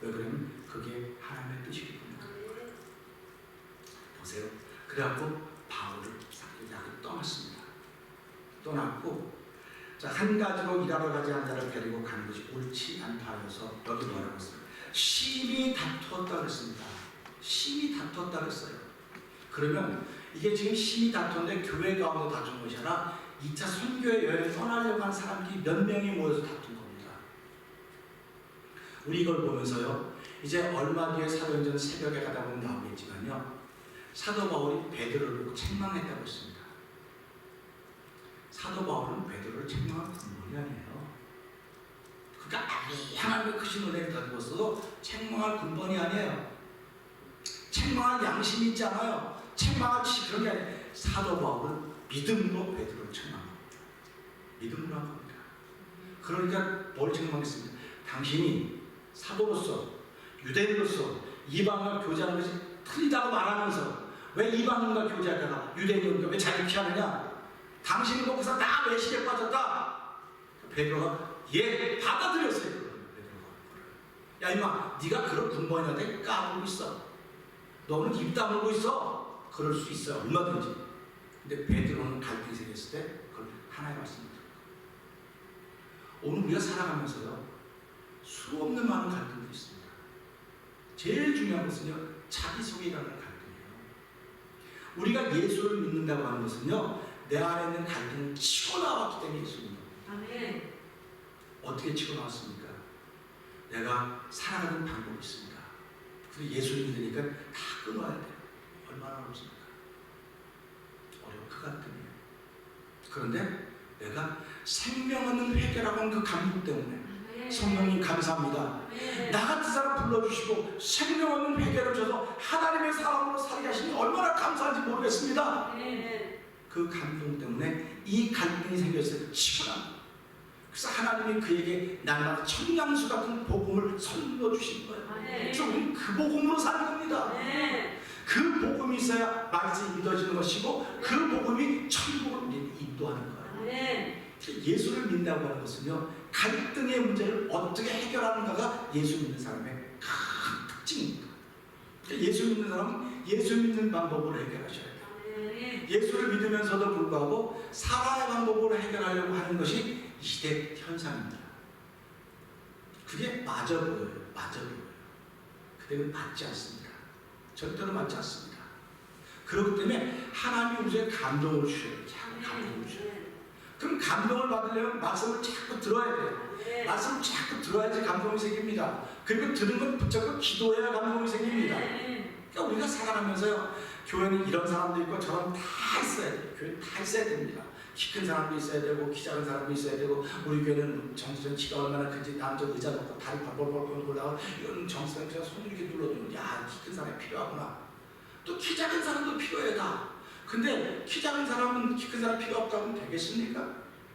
왜 그러냐면 그게 하나님의 뜻이기 때문에. 보세요. 그래갖고 바울을 사기를 떠났습니다. 떠났고 자, 한 가지로 일하러 가지 않은 자를 데리고 가는 것이 옳지 않다 해서 여기 뭐라고 했어요? 심히 다투었다 그랬습니다. 심히 다투었다 그랬어요. 그러면 이게 지금 심히 다투는데 교회 가운데 다툰 것이 아니라 2차 선교의 여행을 떠나려고 한 사람들이 몇 명이 모여서 다툰 겁니다. 우리 이걸 보면서요 이제 얼마 뒤에 사도행전 새벽에 가다 보면 나오겠지만요 사도 바울이 베드로를 보고 책망했다고 했습니다. 사도 바울은 베드로를 책망한 근본이 아니에요. 그러니까 하나님의 크신 은혜를 가지고서 책망할 근본이 아니에요. 책망할 양심이 있지 않아요. 책망할 그런 게 아니에요. 사도 바울은 믿음으로 베드로를 책망합니다. 믿음으로 한 겁니다. 그러니까 뭘 책망했습니까? 당신이 사도로서 유대인으로서 이방을 교제하는 것이 틀리다고 말하면서 왜 이방인과 교제하다가 유대인과 왜 자격히 하느냐? 당신이 거기서 나 외식에 빠졌다. 베드로가 받아들였어요. 베드로가 야 임마 네가 그런 군번이한테 까불고 있어. 너는 입 다물고 있어. 그럴 수 있어요. 얼마든지. 근데 베드로는 갈등이 생겼을 때 그걸 하나의 말씀을 듣고 오늘 우리가 살아가면서요 수없는 많은 갈등들이 있습니다. 제일 중요한 것은요 자기소개라는 갈등이에요. 우리가 예수를 믿는다고 하는 것은요 내 안에 있는 갈등을 치고 나왔기 때문에 예수를 믿는 겁니다. 아멘. 어떻게 치고 나왔습니까? 내가 살아가는 방법이 있습니다. 그래서 예수를 믿으니까 다 끊어야 돼요. 얼마나 어렵습니까? 어려운 그 갈등이에요. 그런데 내가 생명 없는 회개라고 하는 그 감동 때문에 성령님 감사합니다. 나 같은 사람 불러주시고 생명 없는 회개를 줘서 하나님의 사람으로 살게 하시니 얼마나 감사한지 모르겠습니다. 그 감동 때문에 이 갈등이 생겼을 때 치고 납니다. 그래서 하나님이 그에게 날마다 청량수 같은 복음을 선물로 주신 거예요. 그래서 우리는 그 복음으로 사는 겁니다. 그 복음이 있어야 말씀이 믿어지는 것이고 그 복음이 천국을 우리를 인도하는 거예요. 예수를 믿는다고 하는 것은요 갈등의 문제를 어떻게 해결하는가가 예수 믿는 사람의 큰 특징입니다. 예수 믿는 사람은 예수 믿는 방법으로 해결하셔야 돼요. 예수를 믿으면서도 불구하고 살아야 방법으로 해결하려고 하는 것이 이 시대 현상입니다. 그게 맞아 보여요. 맞아 보여요. 그대로 맞지 않습니다. 절대로 맞지 않습니다. 그렇기 때문에 하나님이 우리에게 감동을 주셔야 돼요. 감동을 주셔야 돼요. 그럼 감동을 받으려면 말씀을 자꾸 들어야 돼요. 말씀을 자꾸 들어야지 감동이 생깁니다. 그리고 들은 건 붙잡고 기도해야 감동이 생깁니다. 그러니까 우리가 살아가면서요 교회는 이런 사람도 있고 저런 다 있어야 돼요. 교회는 다 있어야 됩니다. 키 큰 사람도 있어야 되고 키 작은 사람도 있어야 되고 우리 교회는 정수전 키가 얼마나 큰지 남자 의자 놓고 다리 벌벌벌 올라가 이런 정수전 그냥 손 이렇게 눌러주면 야 키 큰 사람이 필요하구나. 또 키 작은 사람도 필요해 다. 근데 키 작은 사람은 키 큰 사람 필요 없다고 하면 되겠습니까?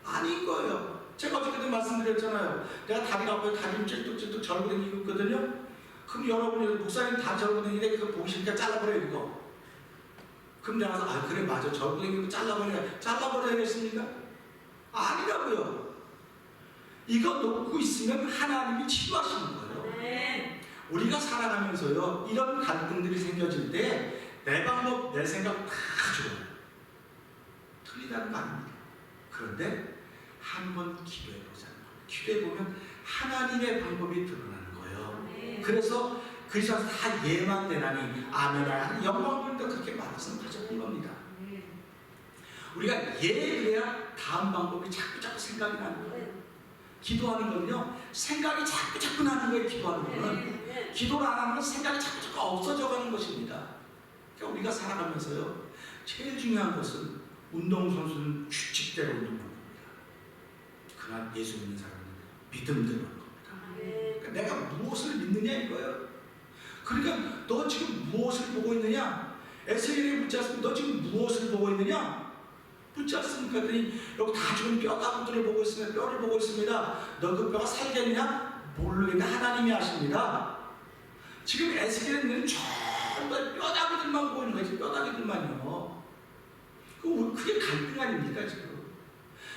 아닌 거예요. 제가 어저께도 말씀드렸잖아요. 내가 다리가 아파요. 다리를 찔뚝찔뚝 절고 다니고 있거든요. 그럼 여러분이 목사님 다 절고 다니는데 그거 보기 싫으니까 잘라버려요 이거. 그럼 내가 가서 아 그래 맞아 절고 다니는 거 잘라버려야겠습니까? 아니라고요. 이거 놓고 있으면 하나님이 치유하시는 거예요. 우리가 살아가면서요 이런 갈등들이 생겨질 때 내 방법, 내 생각 다 좋아요. 틀리다는 거 아닙니다. 그런데 한번 기도해보자는 거예요. 기도해보면 하나님의 방법이 드러나는 거예요. 그래서 그리스도에서 다 예만 되나니 아멘하여 영광을 그렇게 말해서 가져온 겁니다. 우리가 예그래야 다음 방법이 자꾸 생각이 나는 거예요. 기도하는 건요 생각이 자꾸 나는 거예요. 기도하는 거는 기도를 안 하면 생각이 자꾸 없어져 가는 것입니다. 그러니까 우리가 살아가면서요 제일 중요한 것은 운동선수는 규칙대로 운동하는 겁니다. 그러나 예수 믿는 사람은 믿음대로 하는 겁니다. 그러니까 내가 무엇을 믿느냐 이거예요. 그러니까 너 지금 무엇을 보고 있느냐? 에스겔에게 묻지 않습니까? 너 지금 무엇을 보고 있느냐? 묻지 않습니까? 그랬더니 여기 다 죽은 뼈다구들을 보고 있습니다. 뼈를 보고 있습니다. 너 그 뼈가 살겠느냐? 모르겠는데 하나님이 아십니다. 지금 에스겔에는 전부 뼈다귀들만 보이는 거지. 뼈다귀들만요. 그게 갈등 아닙니까 지금?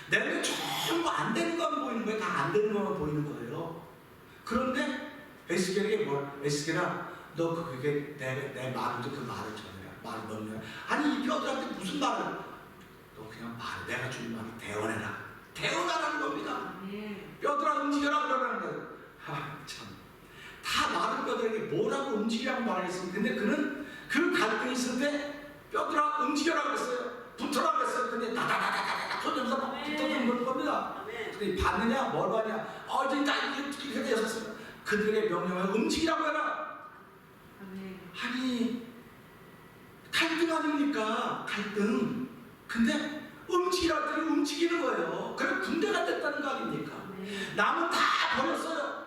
내가 전부 안 되는 것만 보이는 거예요. 다 안 되는 것만 보이는 거예요. 그런데 에스겔에게 에스겔아 너 그게 내 말을 그 말을 전해라. 말을 넘겨라. 아니 이 뼈들한테 무슨 말을 너 그냥 내가 주는 말을 대언해라. 대언하라는 겁니다. 뼈들아 움직여라 그러라는 거예요. 참. 다 마른 뼈들에게 뭐라고 움직이라고 말하겠습니까? 근데 그는 그 갈등이 있을 때 뼈들아 움직여라 그랬어요. 붙어라 그랬어요. 근데 다다다다다다 손으면서 막 붙어주는 겁니다. 근데 받느냐 뭘 받냐 이제 나 이렇게 되었습니다. 그들에게 명령을 움직이라고 해라. 아니 갈등 아닙니까? 갈등. 근데 움직이라고 했더니 움직이는 거예요. 그래 군대가 됐다는 거 아닙니까? 남은 다 버렸어요.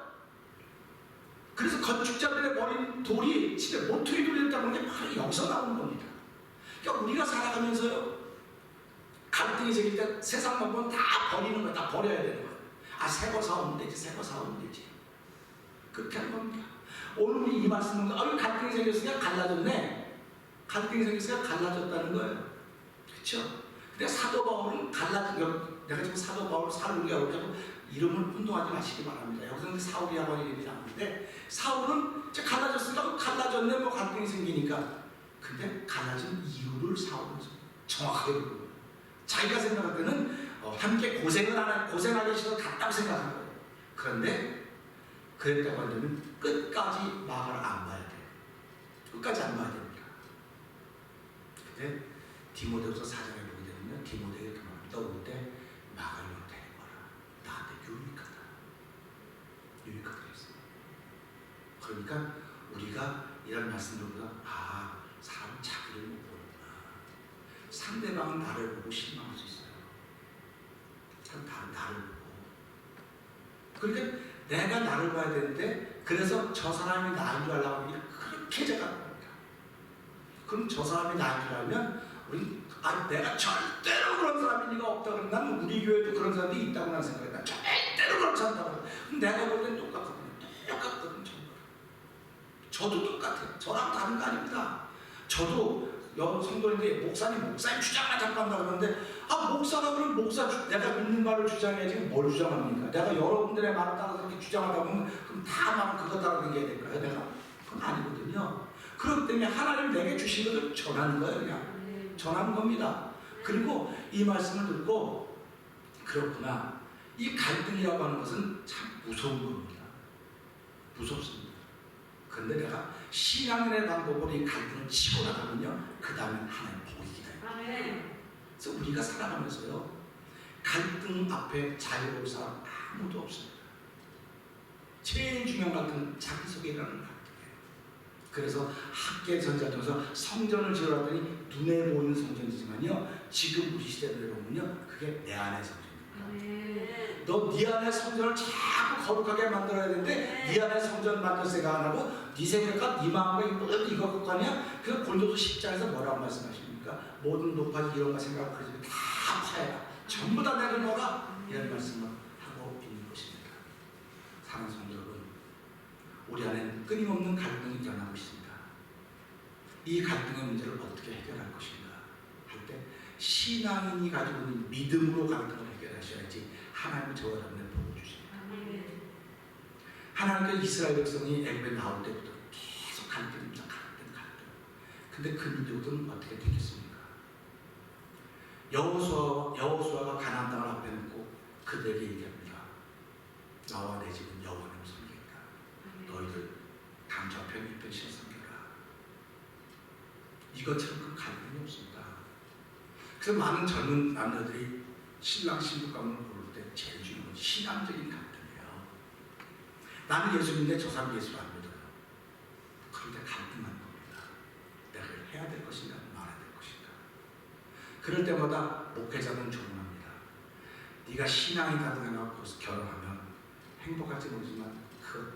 그래서 건축자들의 버린 돌이 진짜 모퉁이 돌이 됐다는 게 바로 여기서 나오는 겁니다. 그러니까 우리가 살아가면서요 갈등이 생길 때 세상만 보면 다 버리는 거야. 다 버려야 되는 거야. 새 거 사오면 되지. 새 거 사오면 되지. 그렇게 하는 겁니다. 오늘 우리 이 말씀은 갈등이 생겼으니까 갈라졌네. 갈등이 생겼으니까 갈라졌다는 거예요. 그렇죠? 근데 사도 바울은 내가 지금 사도 바울 사울이라고 하고 이름을 혼동하지 마시기 바랍니다. 여기서는 사울이라고 하는 이름이 나오는데 사울은 갈라졌으니까 갈라졌네 뭐 갈등이 생기니까. 근데 갈라진 이유를 사울은 정확하게 모르고 자기가 생각할 때는 함께 고생하기 싫어 같다고 생각한 거예요. 그런데 그랬다고 하면 끝까지 마가를 안 봐야 돼요. 끝까지 안 봐야 됩니다. 근데 디모데후서 4장에 보게 되면 디모데에게 그 말을 떠올 때 마가를 데려와라. 나한테 유익하다 했어요. 그러니까 우리가 이런 말씀들보다 사람 자기를 못 보는구나. 상대방은 나를 보고 실망할 수 있어요. 나를 보고. 그러니까 내가 나를 봐야 되는데 그래서 저 사람이 나인 줄 알라고 하면 그렇게 생각합니다. 그럼 저 사람이 나인 줄 알면 우리 내가 절대로 그런 사람이 네가 없다 그러면 난 우리 교회도 그런 사람이 있다고 난 생각해. 난 절대로 그렇지 않다고. 그럼 내가 볼 땐 똑같거든요. 저도 똑같아요. 저랑 다른 거 아닙니다. 저도 성도인데 목사님 주장만 자꾸 한다 그러는데 목사가 그럼 내가 믿는 말을 주장해야지 뭘 주장합니까? 내가 여러분들의 말을 따라서 이렇게 주장하다 보면 그럼 다 나는 그거 따라 다녀야 될까요? 내가? 그건 아니거든요. 그렇기 때문에 하나님 내게 주신 것을 전하는 거예요. 그냥 전하는 겁니다. 그리고 이 말씀을 듣고 그렇구나. 이 갈등이라고 하는 것은 참 무서운 겁니다. 무섭습니다. 그런데 내가 신앙인의 방법으로 이 갈등을 치고 나가면요, 그 다음엔 하나님 복이 기다려요. 그래서 우리가 살아가면서요, 갈등 앞에 자유로울 사람 아무도 없습니다. 제일 중요한 갈등은 자기 속에 일어나는 갈등이에요. 그래서 학계 전자통에서 성전을 지으라더니 눈에 보이는 성전이지만요, 지금 우리 시대를 보면요, 그게 내 안의 성전입니다. 너 네 안의 성전을 자꾸 거룩하게 만들어야 되는데 네 안의 성전 만들 생각 안 하고 네 생각과 네 마음과 이거 갖고 하냐? 그래서 골로새 10장에서 뭐라고 말씀하십니까? 모든 높아지 이런 거 생각하고 그러지 다 파해라. 전부 다 내려놓아라. 이런 말씀을 하고 있는 것입니다. 사랑하는 성도 여러분, 우리 안에는 끊임없는 갈등이 일어나고 있습니다. 이 갈등의 문제를 어떻게 해결할 것인가 할 때 신앙인이 가지고 있는 믿음으로 갈등을 해결하셔야지 하나님은 저와 여러분의 복을 주십니다. 하나님께서 이스라엘 백성이 애굽에 나올 때부터 계속 갈등입니다. 갈등. 근데 그 민족들은 어떻게 되겠습니까? 여호수아가 가나안 땅을 앞에 놓고 그들에게 얘기합니다. 나와 내 집은 여호와를 섬기겠다. 너희들 당좌편 이편 신을 섬겨라. 이것처럼 그 갈등이 없습니다. 그래서 많은 젊은 남자들이 신랑 신부감을 부를 때 제일 중요한 건 신앙적인 갈등이에요. 나는 예수 믿는데 저 사람 예수를 안 믿어요. 그럴 때 갈등하는 겁니다. 내가 해야 될 것인가 말아야 될 것인가. 그럴 때마다 목회자는 조언합니다. 네가 신앙이라고 생각하고 결혼하면 행복할지 모르지만 그것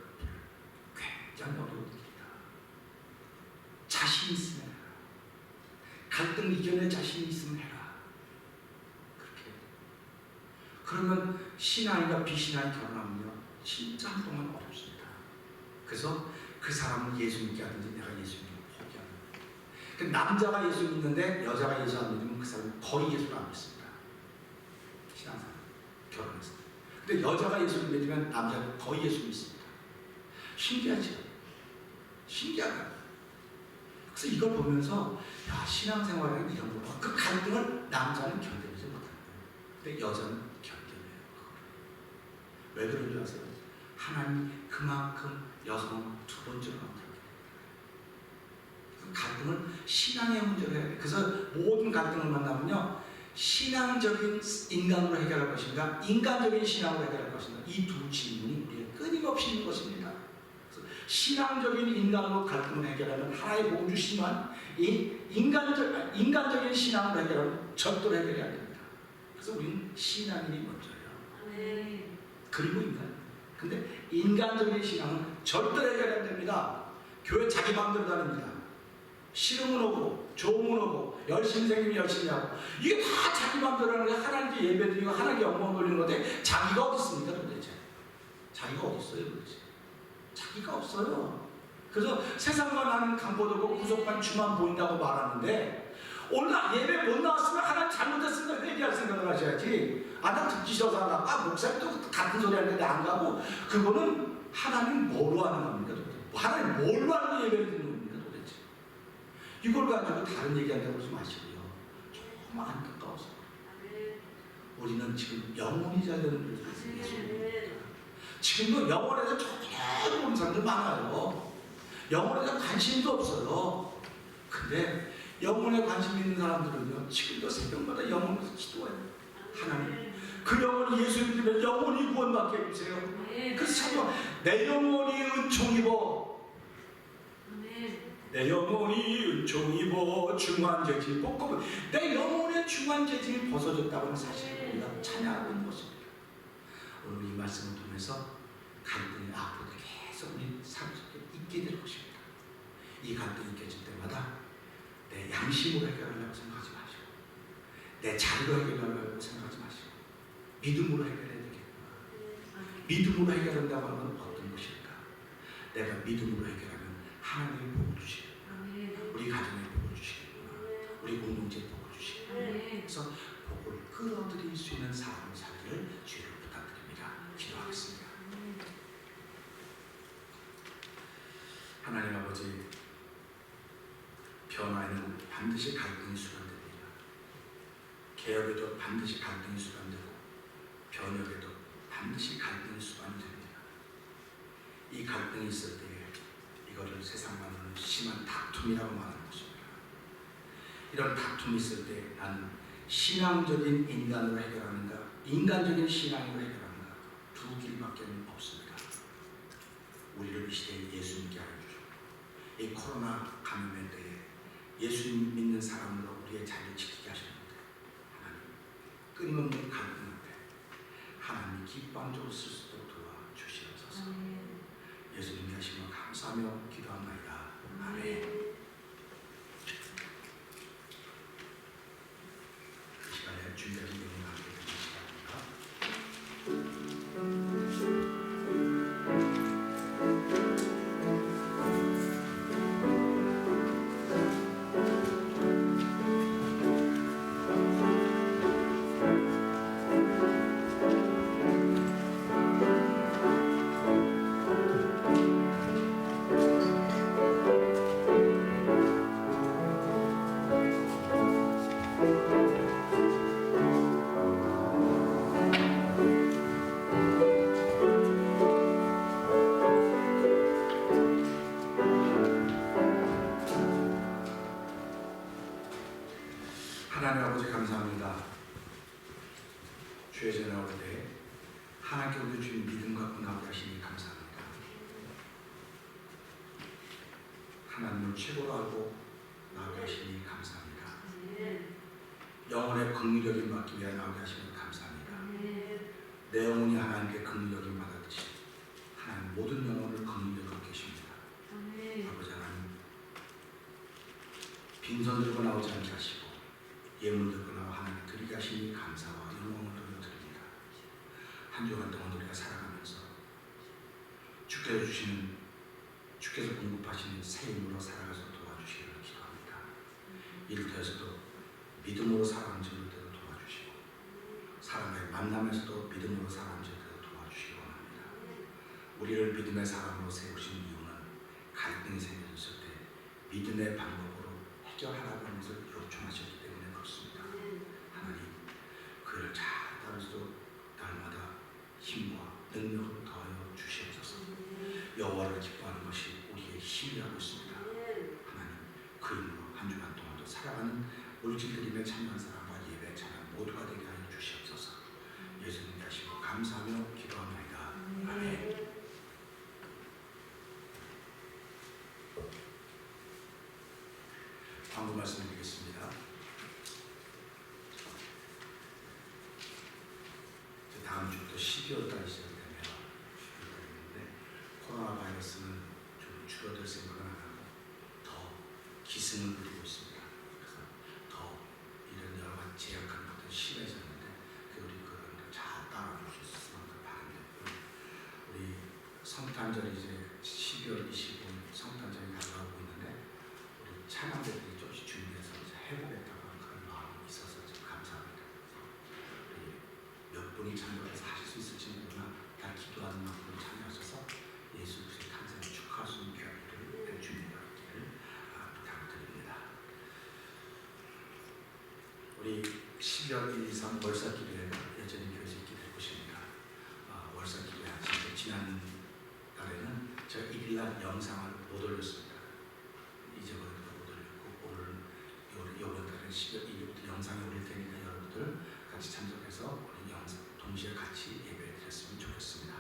굉장히 어려운 일이다. 자신 있으면 해라. 갈등 이겨낼 자신이 있으면 해라. 그렇게. 그러면 신앙이가 비신앙이 결혼하면요, 진짜 한동안 어렵습니다. 그래서 그 사람은 예수 믿게 하든지 내가 예수 믿는 걸 포기하는 거예요. 그 남자가 예수 믿는데 여자가 예수 안 믿으면 그 사람은 거의 예수를 안 믿습니다. 신앙생활 결혼해서. 근데 여자가 예수를 믿으면 남자는 거의 예수 믿습니다. 신기하죠? 신기하다. 그래서 이걸 보면서 신앙생활에는 이런 거구나. 그 갈등을 남자는 견뎌내지 못하는 거예요. 근데 여자는 견뎌내요. 왜 그런 줄 아세요? 하나님이 그만큼 여성은 두 번째로 만들어요. 갈등을 신앙의 문제로 해야 돼요. 그래서 모든 갈등을 만나면요, 신앙적인 인간으로 해결할 것인가, 인간적인 신앙으로 해결할 것인가, 이 두 질문이 우리의 끊임없이 있는 것입니다. 신앙적인 인간으로 갈등을 해결하면 하나의 복을 주시지만 이 인간적인 신앙으로 해결하면 절대로 해결이 안 됩니다. 그래서 우리는 신앙인이 먼저예요. 그리고 인간. 근데 인간적인 신앙은 절대로 해결이 안 됩니다. 교회 자기 마음대로 다닙니다. 싫으면 오고 좋으면 오고 열심히 생기면 열심히 하고 이게 다 자기 마음대로 하는 게 하나님께 예배드리고 하나님께 영광 돌리는 건데 자기가 어디 있습니까 도대체? 자기가 어디 있어요 도대체? 자기가 없어요. 그래서 세상과 나는 강보도고 구속한 주만 보인다고 말하는데 오늘 예배 못 나왔으면 하나님 잘못했으니까 회개할 생각을 하셔야지. 나 듣기 싫어서 안 가고 목사님 또 같은 소리 하는데 안 가고 그거는 하나님 뭐로 하는 겁니까 도대체? 하나님 뭘로 하는 예배를 듣는 겁니까 도대체? 이걸 가지고 다른 얘기한다고 그러지 마시고요. 조금 안타까워서 우리는 지금 영혼이 잘 되는 분들 예수입니다. 지금도 영혼에 대해서 전혀 모르는 사람들 많아요. 영혼에 대한 관심도 없어요. 근데 영혼에 관심 있는 사람들은요, 지금도 새벽마다 영혼에서 기도해요. 하나님, 그 영혼이 예수 믿으면 영혼이 구원받게 해주세요. 그래서 자꾸 내 영혼이 은총 입어, 내 영혼이 은총 입어 중한 재질 벗고, 내 영혼의 중한 재질이 벗어졌다고 하는 사실을 우리가 찬양하고 있는 것입니다. 오늘 이 말씀을 통해서 갈등이 앞으로 계속 우리 삶 속에 있게 될 것입니다. 이 갈등이 깨질 때마다 내 양심으로 해결하려고 생각하지 마시고, 내 자리로 해결하려고 생각하지 마시고, 믿음으로 해결해야 되겠구나. 믿음으로 해결한다고 하는 건 어떤 것일까? 내가 믿음으로 해결하면 하나님의 복을 주시겠구나. 우리 가정에 복을 주시겠구나. 우리 공동체에 복을 주시겠구나. 그래서 복을 끌어들일 수 있는 삶을 살기를 주를 부탁드립니다. 기도하겠습니다. 하나님 아버지, 변화에는 반드시 갈등이 수반됩니다. 개혁에도 반드시 갈등이 수반되고, 변혁에도 반드시 갈등이 수반됩니다. 이 갈등이 있을 때에 이거를 세상만으로는 심한 다툼이라고 말하는 것입니다. 이런 다툼이 있을 때 나는 신앙적인 인간으로 해결하는가, 인간적인 신앙으로 해결하는가, 두 길밖에 없습니다. 우리를 이 시대에 예수 믿게 하여 주시고, 이 코로나 감염의 때에 예수 믿는 사람으로 우리의 자리를 지키게 하셨는데, 하나님, 끊임없는 갈등 앞에 하나님이 기뻐함으로 쓸 수 있도록 도와주시옵소서. 예수님의 하심을 감사하며 기도합니다. 아멘. 이 시간에 준비하신 내용을 함께 드리는 시간입니다. 하나님 아버지 감사합니다. 주의 전에 올 때 하나님께 우리 주님 믿음 갖고 나오게 하시니 감사합니다. 하나님을 최고로 알고 나오게 하시니 감사합니다. 영혼의 긍휼력이 받기 위해 나오게 하시니 감사합니다. 내 영혼이 하나님께 긍휼력이 받았듯이 하나님 모든 영혼을 긍휼력을 받게 하십니다. 아버지 하나님, 빈손 들고 나오지 않게 하시고 예물 들고 나와 하나님 드리게 하시니 감사와 영광을 돌려드립니다. 한 주간 동안 우리가 살아가면서 주께서 주시는, 주께서 공급하시는 새 힘으로 살아가서 도와주시기를 기도합니다. 일터에서도 믿음으로 살아가는 때도 도와주시고, 사람과의 만남에서도 믿음으로 살아가는 때도 도와주시기 원합니다. 우리를 믿음의 사람으로 세우신 이유는 갈등이 생겼을 때 믿음의 방법으로 해결하라고 하는 것을 요청하셨기 때문에 그렇습니다. 하나님, 그를 잘 따르서도 날마다 힘과 능력을 더하여 주시옵소서. 여호와를 기뻐하는 것이 우리의 힘이라고 있습니다. 하나님, 그 힘으로 한 주간 동안도 살아가는 물질드림에 참여한 사람과 예배 참여한 모두가 되게 하여 주시옵소서. 예수님 하시고 감사하며 기도합니다. 아멘. 광고 말씀드리겠습니다. 다음 주부터 12월 달이 시작되며 코로나 바이러스는 좀 줄어들 생각은 안 하고 더 기승을 부리고 있습니다. 그래서 더 이런 여러 가지 제약한 것들이 심해졌는데 우리 그런 걸 잘 따라줄 수 있으면 바랍니다. 우리 성탄절이 이제 12월 25일 성탄절이 다가오고 있는데 우리 찬양대들이 조금씩 준비해서 이제 해보겠다고 하는 그런 마음이 있어서 좀 감사합니다. 몇 분이 참여해서 하실 수 있을지 모르나 다 기도하는 마음으로 참여하셔서 예수 그리스도의 탄생을 축하할 수 있는 기회를 해주는 것을 부탁드립니다. 우리 7년 1, 2, 3 월사기도회가 여전히 교회에서 있게 될 것입니다. 월사기도회 하시는데 지난 달에는 제가 1일날 영상을 못 올렸습니다. 잊어버려서 못 올렸고 오늘 이번 달은 12월 1일부터 영상을 올릴 테니까 여러분들 같이 참석해서 우리 영상 동시에 같이 예배 드렸으면 좋겠습니다.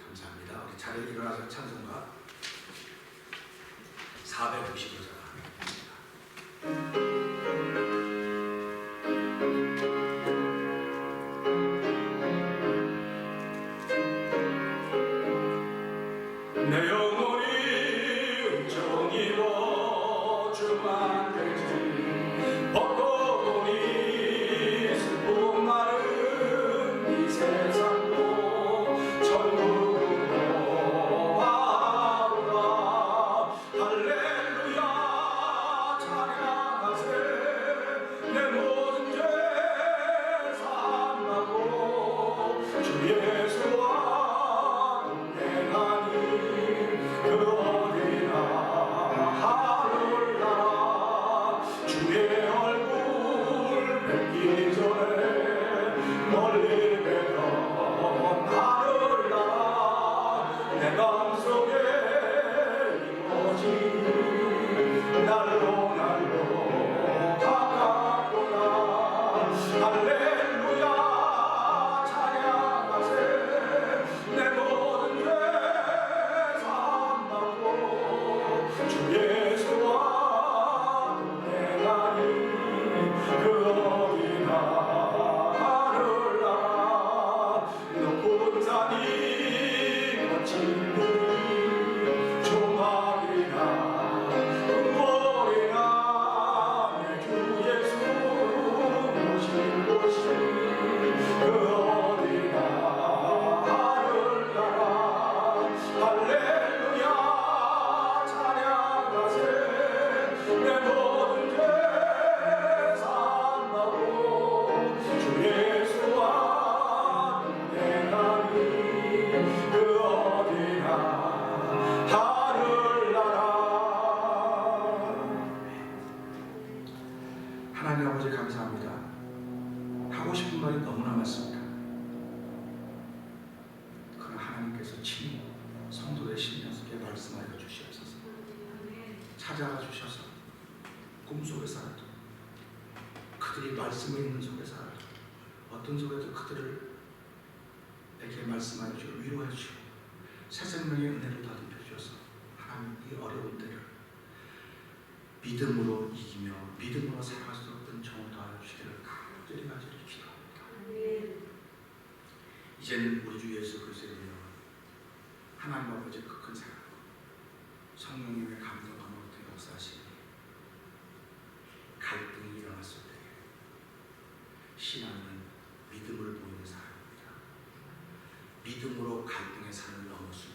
감사합니다. 우리 자리에 일어나서 찬송가 450여 내 영혼이 은총이로 주만 되지 벗고 보니 슬픔 많은 이 세상도 천국으로 가오라. 할렐루야 찬양하세. 내 모든 죄 사함하고 주 예수와 동행하니 그 어디나 하늘나라. 주의 얼굴 뵙기 전에 멀리 뵈던 하늘나라. 내 마음속에 이루어지니 날로 가깝구나. 할렐루야 찬양하세. 내 모든 죄 사함받고 주 예수와 동행하니 그 어디나 하늘나라. 높은 산이 거친 물이 조막이나 은골이나 내 주 예수 모신 곳이 그 어디나 하늘나라. 할렐루야 찬양하세. 내 모든 죄 사함받고 주 예수와 동행하니 그 어디나 하늘나라. 하나님 아버지 감사합니다. 하고 싶은 말이 너무나 많습니다. 그러나 하나님께서 친히 성도의 심령 속에 말씀하여 주시옵소서. 찾아가 주셔서 꿈속에 살아도 그들이 말씀에 있는 속에 살아도 어떤 속에도 그들에게 말씀하여 주시고 위로해 주시고 새 생명의 은혜를 더듬혀 주셔서 하나님 이 어려운 때를 믿음으로 이기며 믿음으로 살아갈 수 없는 정을 더하여 주시기를 간절히 기도합니다. 이제는 우리 주 예수 그리스도의 은혜와 하나님 아버지의 그 큰 사랑 성령님의 감동과 모든 역사하시니 갈등이 일어났을 때 신앙은 믿음을 보이는 사람입니다. 믿음으로 갈등의 산을 넘었을